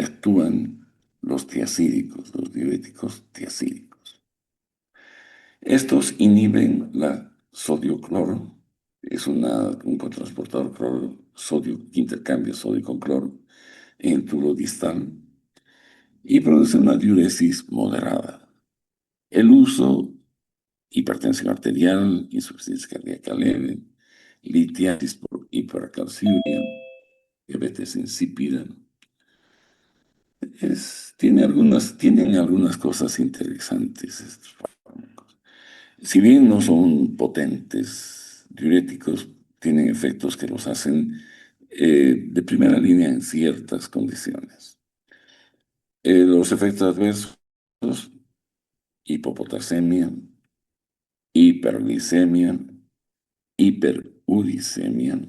actúan los tiacídicos, los diuréticos tiacídicos. Estos inhiben la sodio-cloro, es un cotransportador cloro-sodio que intercambia sodio con cloro en el túbulo distal y produce una diuresis moderada. El uso, hipertensión arterial, insuficiencia cardíaca leve, litiasis por hipercalciuria, diabetes insípida. Tienen algunas cosas interesantes estos fármacos. Si bien no son potentes diuréticos, tienen efectos que los hacen de primera línea en ciertas condiciones. Los efectos adversos, hipopotasemia, hiperglicemia, hiperuricemia,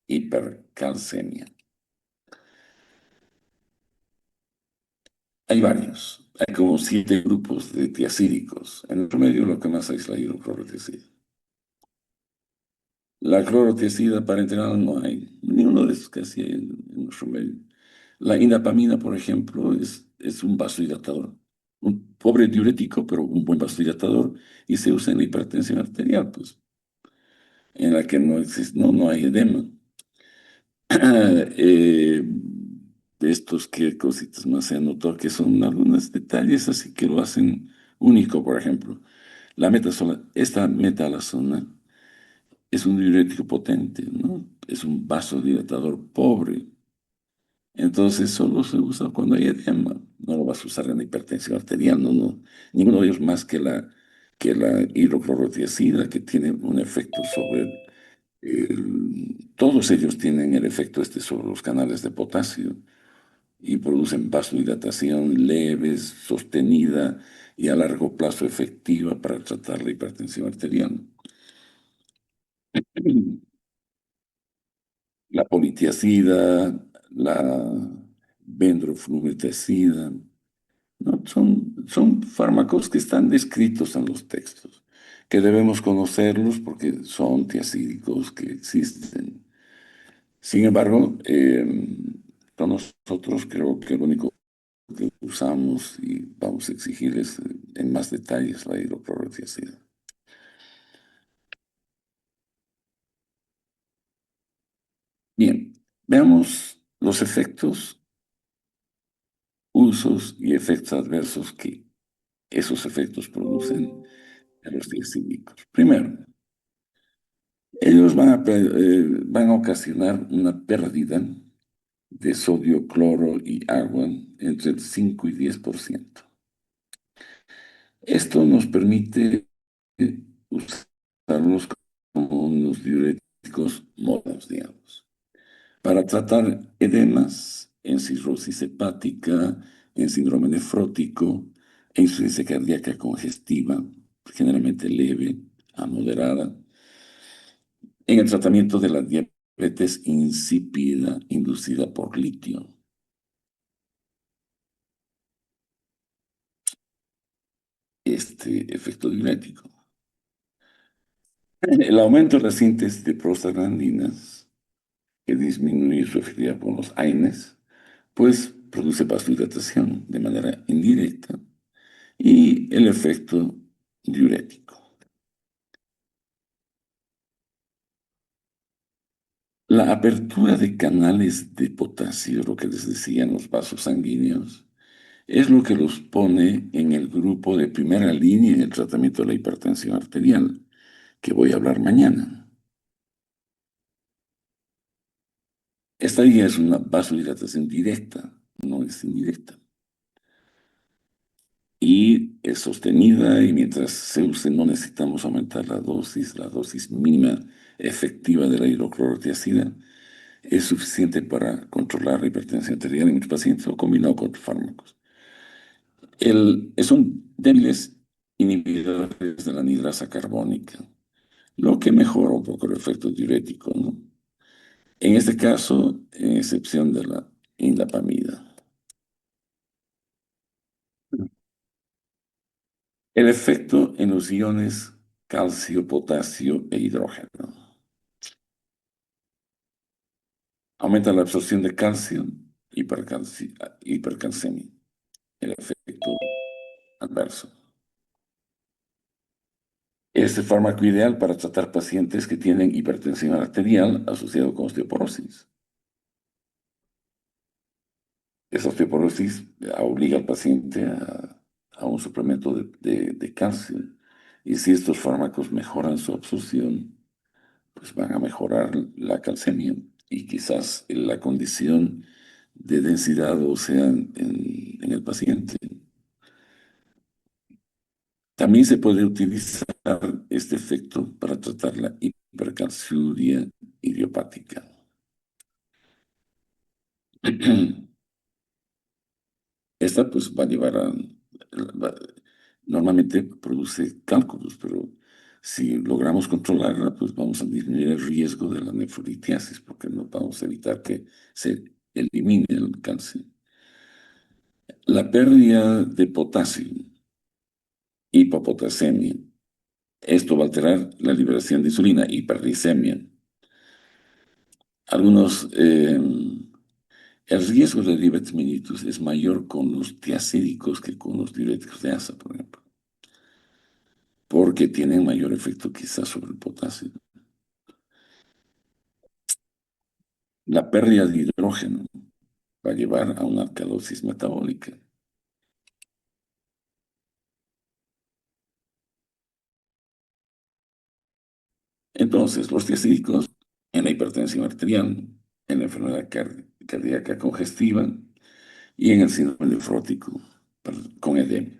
hipercalcemia. Hay varios. Hay como 7 grupos de tiacídicos. En el promedio lo que más hay es la hidroclorotiazida. La clorotiazida parenteral no hay. Ninguno de esos casi hay en nuestro medio. La indapamina, por ejemplo, es un vasodilatador. Un pobre diurético, pero un buen vasodilatador. Y se usa en la hipertensión arterial, pues. en la que no existe, no hay edema. Eh, de estos qué cositas más se han notado que son algunos detalles así que lo hacen único, por ejemplo. Esta metalazona es un diurético potente, ¿no? Es un vasodilatador pobre. Entonces solo se usa cuando hay edema. No lo vas a usar en la hipertensión arterial, no, no. Ninguno de ellos más que la hidroclorotiazida, que tiene un efecto sobre todos ellos tienen el efecto este sobre los canales de potasio y producen vasodilatación leves, sostenida y a largo plazo efectiva para tratar la hipertensión arterial. La politiazida, la bendroflumetacida, ¿no? Son fármacos que están descritos en los textos, que debemos conocerlos porque son tiazídicos que existen. Sin embargo, con nosotros creo que lo único que usamos y vamos a exigirles en más detalles la hidroclorotiazida. Bien, veamos los efectos, usos y efectos adversos que esos efectos producen en los diacídicos. Primero, ellos van a ocasionar una pérdida de sodio, cloro y agua entre el 5 y 10%. Esto nos permite usarlos como unos diuréticos modernos, digamos, para tratar edemas en cirrosis hepática, en síndrome nefrótico, en insuficiencia cardíaca congestiva, generalmente leve a moderada, en el tratamiento de la diabetes insípida inducida por litio. Este efecto diurético. El aumento de las síntesis de prostaglandinas, que disminuye su efectividad por los AINES, pues produce vasodilatación de manera indirecta y el efecto diurético. La apertura de canales de potasio, lo que les decía en los vasos sanguíneos, es lo que los pone en el grupo de primera línea en el tratamiento de la hipertensión arterial, que voy a hablar mañana. Esta ya es una vasodilatación directa, no es indirecta. Y es sostenida y mientras se use no necesitamos aumentar la dosis mínima efectiva de la hidroclorotiazida es suficiente para controlar la hipertensión arterial en muchos pacientes o combinado con otros fármacos. Son débiles inhibidores de la anhidrasa carbónica, lo que mejora un poco el efecto diurético, ¿no? En este caso, en excepción de la indapamida. El efecto en los iones calcio, potasio e hidrógeno. Aumenta la absorción de calcio, hipercalcemia. El efecto adverso. Este fármaco ideal para tratar pacientes que tienen hipertensión arterial asociado con osteoporosis. Esa osteoporosis obliga al paciente a un suplemento de calcio. Y si estos fármacos mejoran su absorción, pues van a mejorar la calcemia y quizás la condición de densidad ósea en el paciente. También se puede utilizar este efecto para tratar la hipercalciuria idiopática. Esta pues va a llevar va- normalmente produce cálculos, pero si logramos controlarla, pues vamos a disminuir el riesgo de la nefrolitiasis, porque no vamos a evitar que se elimine el cáncer. La pérdida de potasio, hipopotasemia, esto va a alterar la liberación de insulina, hiperglicemia. Algunos, el riesgo de diabetes mellitus es mayor con los tiacídicos que con los diuréticos de asa, por ejemplo, porque tienen mayor efecto quizás sobre el potasio. La pérdida de hidrógeno va a llevar a una alcalosis metabólica. Entonces, los triacídicos en la hipertensión arterial, en la enfermedad cardíaca congestiva y en el síndrome nefrótico con edema.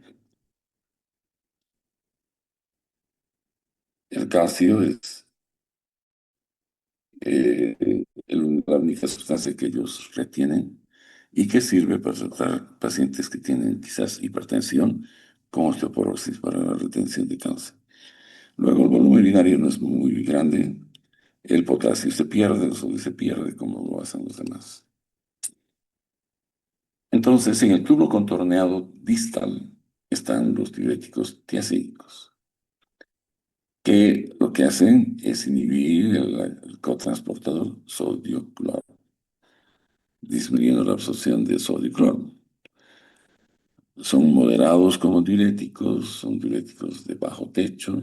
El calcio es la única sustancia que ellos retienen y que sirve para tratar pacientes que tienen quizás hipertensión con osteoporosis para la retención de calcio. Luego el volumen urinario no es muy grande, el potasio se pierde, el sodio se pierde como lo hacen los demás. Entonces, en el tubo contorneado distal están los diuréticos tiacídicos, que lo que hacen es inhibir el cotransportador sodio-cloro, disminuyendo la absorción de sodio-cloro. Son moderados como diuréticos, son diuréticos de bajo techo,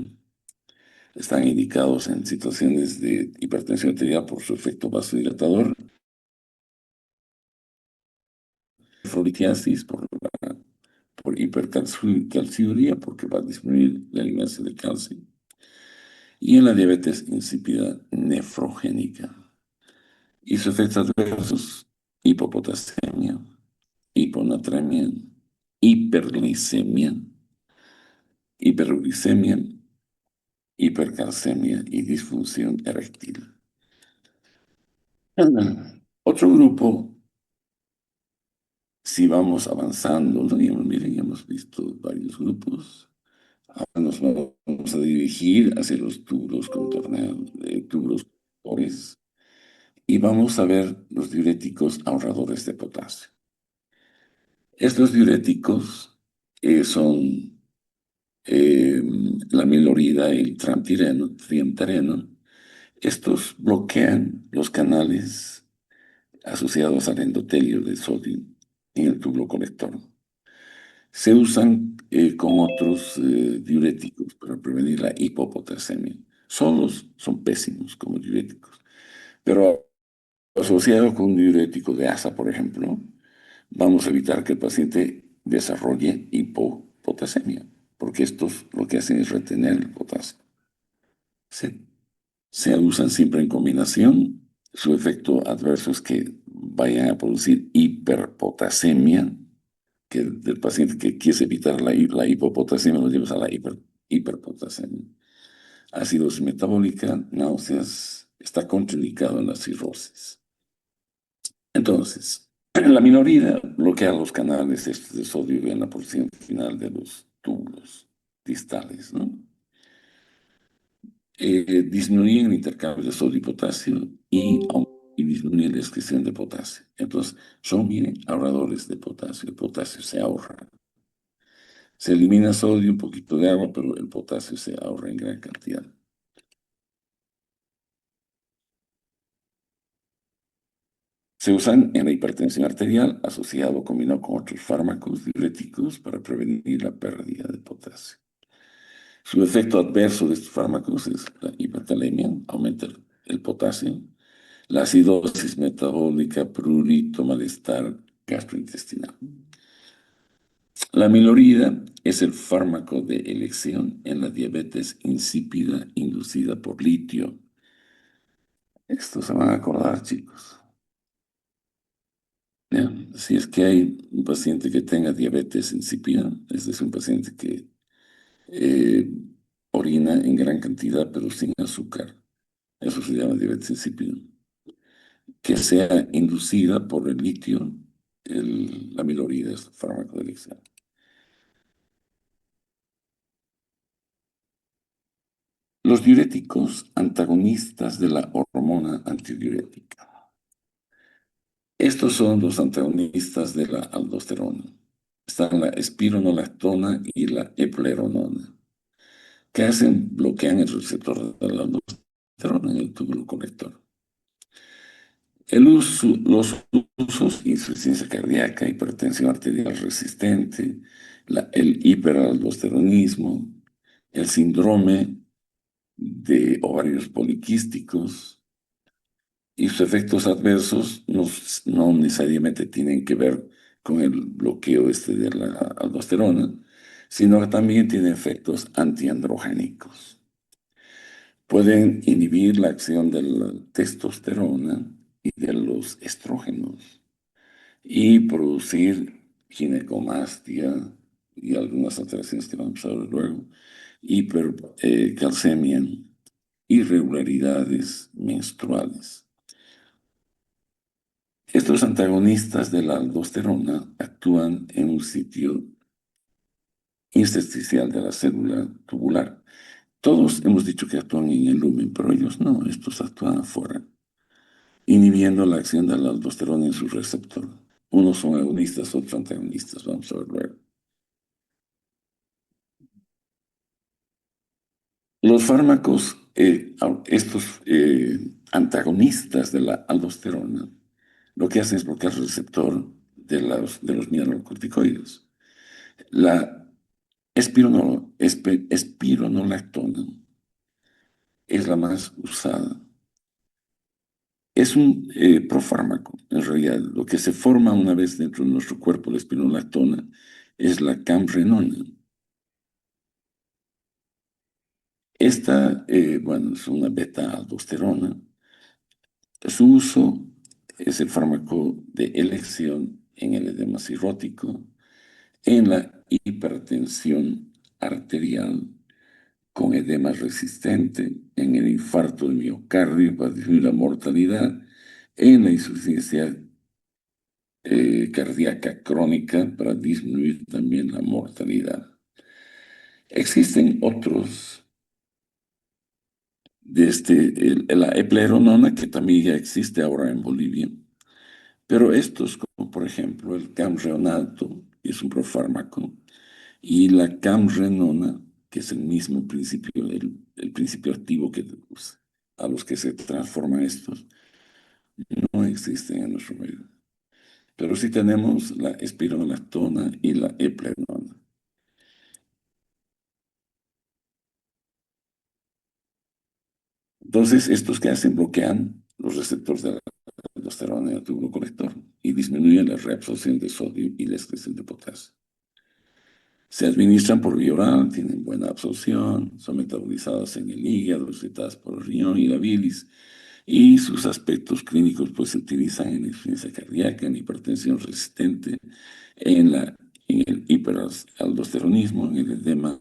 están indicados en situaciones de hipertensión arterial por su efecto vasodilatador, nefrolitiasis por hipercalciuria, porque va a disminuir la eliminación de calcio, y en la diabetes insípida nefrogénica. Y sus efectos adversos, hipopotasemia, hiponatremia, hiperglicemia, hiperuricemia, hipercalcemia y disfunción eréctil. Otro grupo, si vamos avanzando, ¿no? Miren, ya hemos visto varios grupos. Ahora nos vamos a dirigir hacia los tubos contorneados, tubos conductores, y vamos a ver los diuréticos ahorradores de potasio. Estos diuréticos son eh, la milorida y el triamtereno. Estos bloquean los canales asociados al endotelio de sodio en el tubo colector. Se usan con otros diuréticos para prevenir la hipopotasemia. Solos son pésimos como diuréticos, pero asociado con un diurético de asa, por ejemplo, vamos a evitar que el paciente desarrolle hipopotasemia, porque estos lo que hacen es retener el potasio. Se usan siempre en combinación. Su efecto adverso es que vayan a producir hiperpotasemia, que del paciente que quiere evitar la hipopotasemia lo llevas a la hiperpotasemia. Acidosis metabólica, náuseas, está contraindicado en la cirrosis. Entonces, la minoría bloquea los canales de sodio en la porción final de los túbulos distales, ¿no? Disminuyen el intercambio de sodio y potasio y disminuyen la excreción de potasio. Entonces, son bien ahorradores de potasio. El potasio se ahorra. Se elimina sodio y un poquito de agua, pero el potasio se ahorra en gran cantidad. Se usan en la hipertensión arterial asociado combinado con otros fármacos diuréticos para prevenir la pérdida de potasio. Su efecto adverso de estos fármacos es la hipercalemia, aumenta el potasio, la acidosis metabólica, prurito, malestar gastrointestinal. La milorida es el fármaco de elección en la diabetes insípida inducida por litio. Esto se van a acordar, chicos. ¿Ya? Si es que hay un paciente que tenga diabetes insípida, este es un paciente que eh, orina en gran cantidad pero sin azúcar. Eso se llama diabetes insípida. Que sea inducida por el litio, la milorida es el fármaco de elección. Los diuréticos antagonistas de la hormona antidiurética. Estos son los antagonistas de la aldosterona. Están la espironolactona y la eplerenona, que bloquean el receptor de la aldosterona en el túbulo conector. Los usos, insuficiencia cardíaca, hipertensión arterial resistente, el hiperaldosteronismo, el síndrome de ovarios poliquísticos, y sus efectos adversos no necesariamente tienen que ver con el bloqueo de la aldosterona, sino que también tienen efectos antiandrogénicos. Pueden inhibir la acción de la testosterona y de los estrógenos y producir ginecomastia y algunas alteraciones que vamos a ver luego, hipercalcemia, irregularidades menstruales. Estos antagonistas de la aldosterona actúan en un sitio intersticial de la célula tubular. Todos hemos dicho que actúan en el lumen, pero ellos no, estos actúan afuera, inhibiendo la acción de la aldosterona en su receptor. Unos son agonistas, otros antagonistas, vamos a ver luego. Los fármacos, estos antagonistas de la aldosterona, lo que hacen es bloquear el receptor de los mineralocorticoides. La espironolactona es la más usada. Es un profármaco, en realidad. Lo que se forma una vez dentro de nuestro cuerpo, la espironolactona, es la camrenona. Esta, bueno, es una beta-aldosterona. Su uso es el fármaco de elección en el edema cirrótico, en la hipertensión arterial con edema resistente, en el infarto de miocardio para disminuir la mortalidad, en la insuficiencia cardíaca crónica para disminuir también la mortalidad. Existen otros la eplerenona, que también ya existe ahora en Bolivia, pero estos, como por ejemplo el camreonato, que es un profármaco, y la camrenona, que es el mismo principio, el principio activo a los que se transforman estos, no existen en nuestro medio. Pero sí tenemos la espironolactona y la eplerenona. Entonces, estos que hacen bloquean los receptores de la aldosterona en el túbulo colector y disminuyen la reabsorción de sodio y la excreción de potasio. Se administran por vía oral, tienen buena absorción, son metabolizadas en el hígado, excretadas por el riñón y la bilis, y sus aspectos clínicos pues, se utilizan en insuficiencia cardíaca, en hipertensión resistente, en el hiperaldosteronismo, en el edema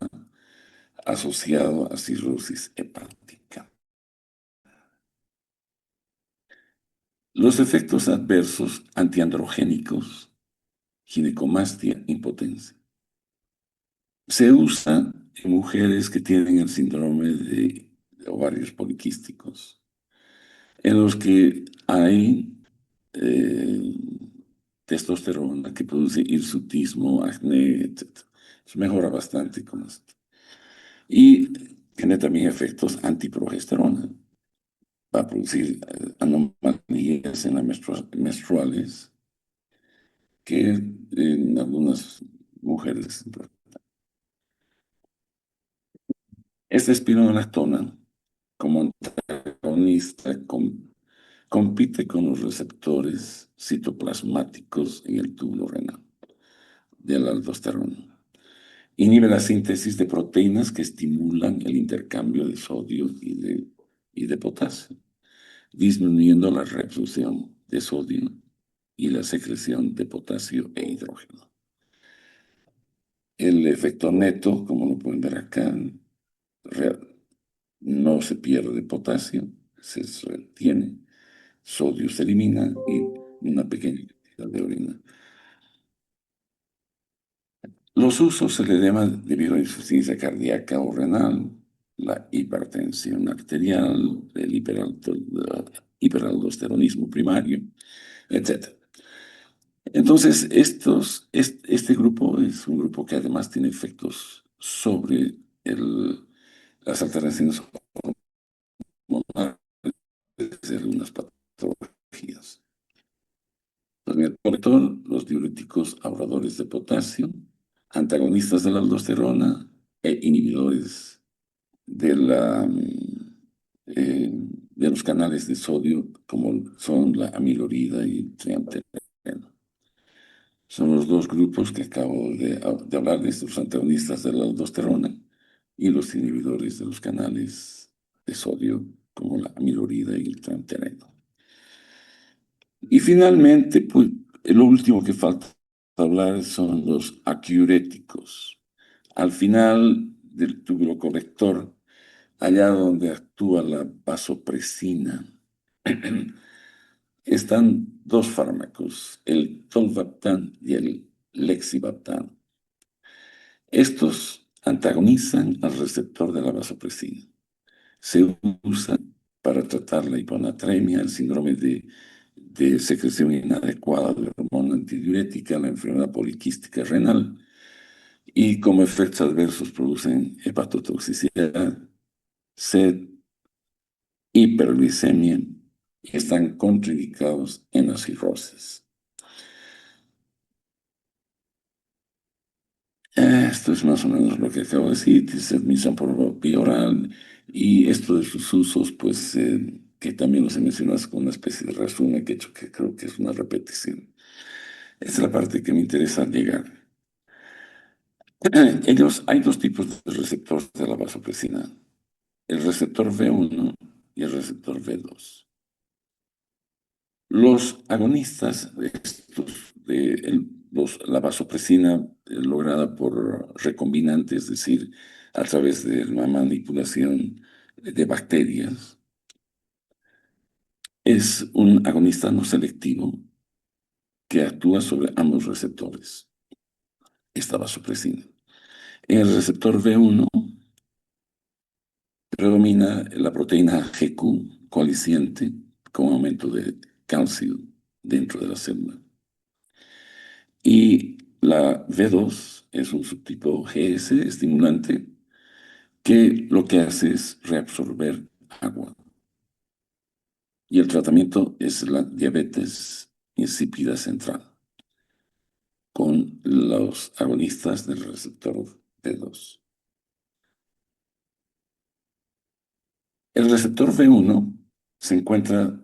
asociado a cirrosis hepática. Los efectos adversos antiandrogénicos, ginecomastia, impotencia. Se usa en mujeres que tienen el síndrome de ovarios poliquísticos, en los que hay eh, testosterona que produce hirsutismo, acné, etc. Se mejora bastante con esto. Y tiene también efectos antiprogesterona. Va a producir anomalías en las menstruales que en algunas mujeres. Esta espironolactona, como antagonista, compite con los receptores citoplasmáticos en el túbulo renal de la aldosterona. Inhibe la síntesis de proteínas que estimulan el intercambio de sodio y de potasio, disminuyendo la reabsorción de sodio y la secreción de potasio e hidrógeno. El efecto neto, como lo pueden ver acá, no se pierde potasio, se retiene, sodio se elimina y una pequeña cantidad de orina. Los usos se le deben debido a insuficiencia cardíaca o renal, la hipertensión arterial, el hiperaldosteronismo primario, etc. Entonces, este grupo es un grupo que además tiene efectos sobre las alteraciones hormonales de algunas patologías. Los diuréticos ahorradores de potasio, antagonistas de la aldosterona e inhibidores de la de los canales de sodio, como son la amilorida y el triamtereno. Son los dos grupos que acabo de hablar de estos antagonistas de la aldosterona y los inhibidores de los canales de sodio, como la amilorida y el triamtereno. Y finalmente, pues, lo último que falta hablar son los aquiuréticos. Al final del tubo colector, allá donde actúa la vasopresina, están dos fármacos, el tolvaptan y el lexivaptan. Estos antagonizan al receptor de la vasopresina. Se usan para tratar la hiponatremia, el síndrome de secreción inadecuada de hormona antidiurética, la enfermedad poliquística renal, y como efectos adversos producen hepatotoxicidad, sed, hiperglicemia, y están contraindicados en la cirrosis. Esto es más o menos lo que acabo de decir, se administran por vía oral, y esto de sus usos, pues, que también los he mencionado con una especie de resumen que he hecho, que creo que es una repetición. Esta es la parte que me interesa llegar. Hay dos tipos de receptores de la vasopresina, el receptor V1 y el receptor V2. Los agonistas de estos, la vasopresina lograda por recombinantes, es decir, a través de la manipulación de bacterias, es un agonista no selectivo que actúa sobre ambos receptores, esta vasopresina. En el receptor V1 predomina la proteína GQ coalesciente con aumento de calcio dentro de la célula. Y la V2 es un subtipo GS estimulante que lo que hace es reabsorber agua. Y el tratamiento es la diabetes insípida central con los agonistas del receptor V2. El receptor V1 se encuentra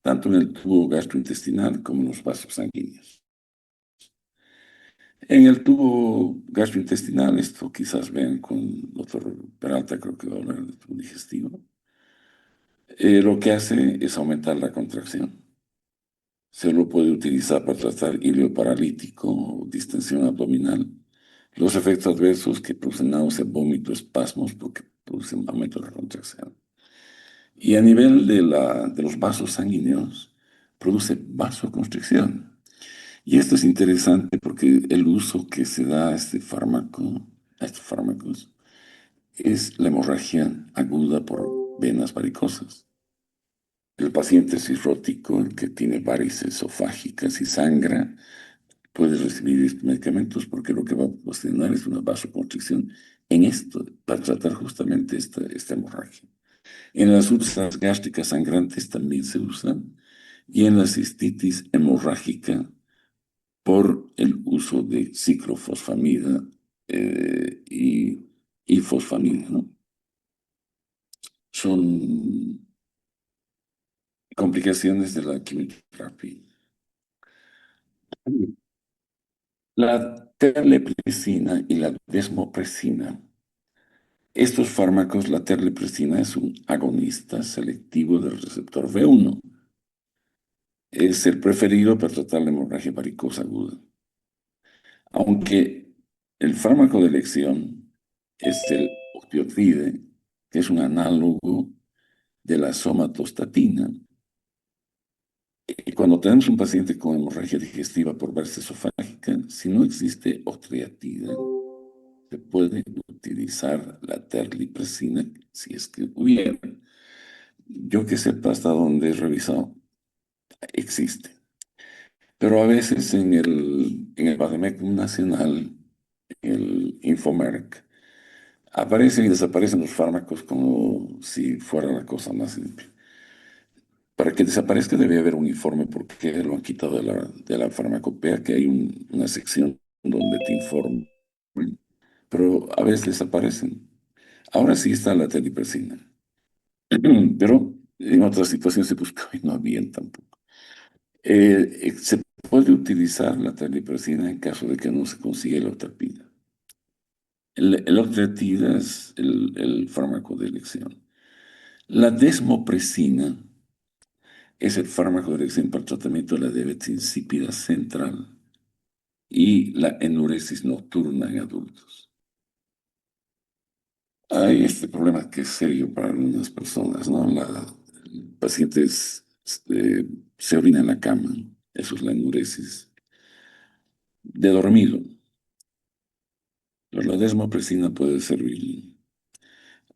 tanto en el tubo gastrointestinal como en los vasos sanguíneos. En el tubo gastrointestinal, esto quizás vean con el doctor Peralta, creo que va a hablar del tubo digestivo, lo que hace es aumentar la contracción. Se lo puede utilizar para tratar hilo paralítico o distensión abdominal. Los efectos adversos que producen náusea, vómito, espasmos, porque producen aumento de la contracción. Y a nivel de los vasos sanguíneos, produce vasoconstricción. Y esto es interesante porque el uso que se da a este fármaco, a estos fármacos, es la hemorragia aguda por venas varicosas. El paciente cirrótico, el que tiene varices esofágicas y sangra, puede recibir estos medicamentos porque lo que va a ocasionar es una vasoconstricción en esto, para tratar justamente esta hemorragia. En las úlceras gástricas sangrantes también se usan, y en la cistitis hemorrágica por el uso de ciclofosfamida y fosfamida, ¿no? Son complicaciones de la quimioterapia. La terleprecina y la desmopresina. Estos fármacos, la terleprecina es un agonista selectivo del receptor V1. Es el preferido para tratar la hemorragia varicosa aguda. Aunque el fármaco de elección es el opioide, que es un análogo de la somatostatina. Y cuando tenemos un paciente con hemorragia digestiva por varices esofágica, si no existe octreotida, se puede utilizar la terlipresina si es que hubiera. Yo que sepa hasta donde he revisado, existe. Pero a veces en el Vademecum Nacional, el Infomerc, aparecen y desaparecen los fármacos como si fuera la cosa más simple. Para que desaparezca debe haber un informe porque lo han quitado de la farmacopea, que hay una sección donde te informan, pero a veces desaparecen. Ahora sí está la telipresina, pero En otras situaciones se buscaba y no habían tampoco. Se puede utilizar la terlipresina en caso de que no se consiga la otrapida. El octreotida es el fármaco de elección. La desmopresina es el fármaco de elección para el tratamiento de la diabetes insípida central y la enuresis nocturna en adultos. Hay este problema que es serio para algunas personas, ¿no? El paciente se orina en la cama, eso es la enuresis, de dormido. Pero la desmopresina puede servir.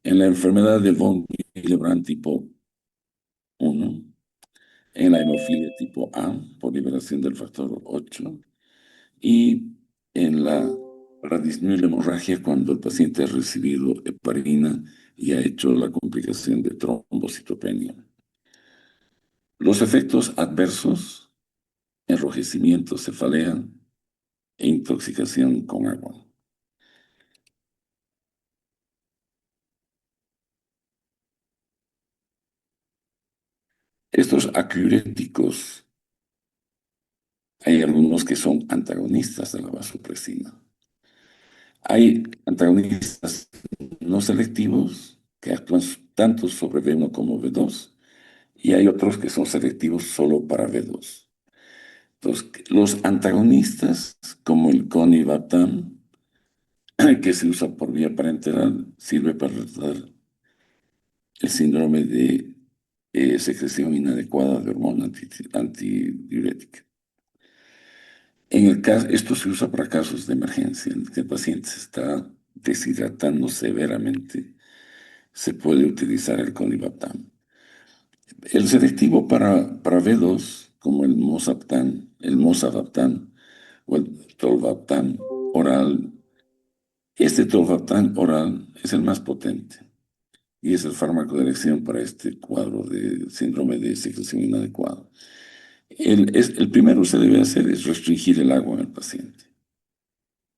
En la enfermedad de von Willebrand tipo 1, en la hemofilia tipo A, por liberación del factor 8, y para disminuir la hemorragia cuando el paciente ha recibido heparina y ha hecho la complicación de trombocitopenia. Los efectos adversos, enrojecimiento, cefalea e intoxicación con agua. Estos aciuréticos, hay algunos que son antagonistas de la vasopresina. Hay antagonistas no selectivos que actúan tanto sobre B1 como B2 y hay otros que son selectivos solo para B2. Entonces, los antagonistas, como el conivaptan, que se usa por vía parenteral, sirve para tratar el síndrome de secreción inadecuada de hormona antidiurética. Esto se usa para casos de emergencia, en que el paciente se está deshidratando severamente, se puede utilizar el conivaptan. El selectivo para B2, como el mozartán o el tolvaptan oral, este tolvaptan oral es el más potente y es el fármaco de elección para este cuadro de síndrome de secreción inadecuada. El primero que se debe hacer es restringir el agua en el paciente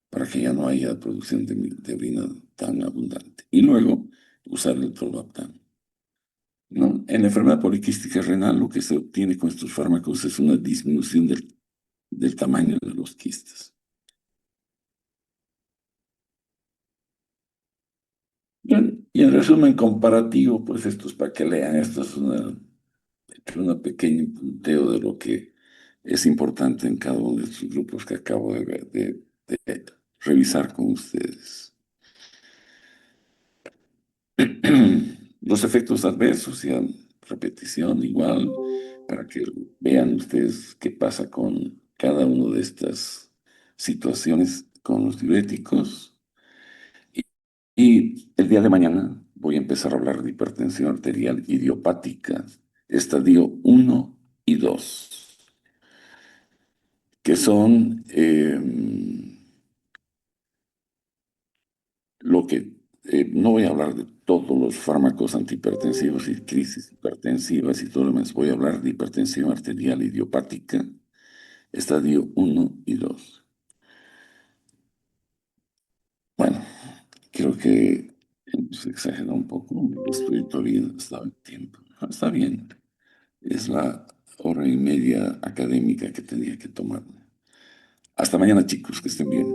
para que ya no haya producción de orina tan abundante. Y luego usar el tolvaptan. ¿No? En la enfermedad poliquística renal lo que se obtiene con estos fármacos es una disminución del tamaño de los quistes. Bien, y en resumen comparativo, pues esto es para que lean, esto es una pequeña punteo de lo que es importante en cada uno de estos grupos que acabo de revisar con ustedes. Los efectos adversos, ya repetición igual, para que vean ustedes qué pasa con cada una de estas situaciones con los diuréticos. Y, y el día de mañana voy a empezar a hablar de hipertensión arterial idiopática, estadio 1 y 2, que son lo que no voy a hablar de todos los fármacos antihipertensivos y crisis hipertensivas y todo lo demás. Voy a hablar de hipertensión arterial idiopática, estadio 1 y 2. Bueno, creo que se exageró un poco. Estoy todavía, estaba en tiempo. Está bien. Es la hora y media académica que tenía que tomar. Hasta mañana, chicos, que estén bien.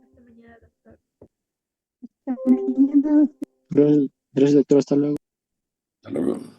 Hasta mañana, doctor. Mañana. Gracias, doctor. Hasta luego. Hasta luego.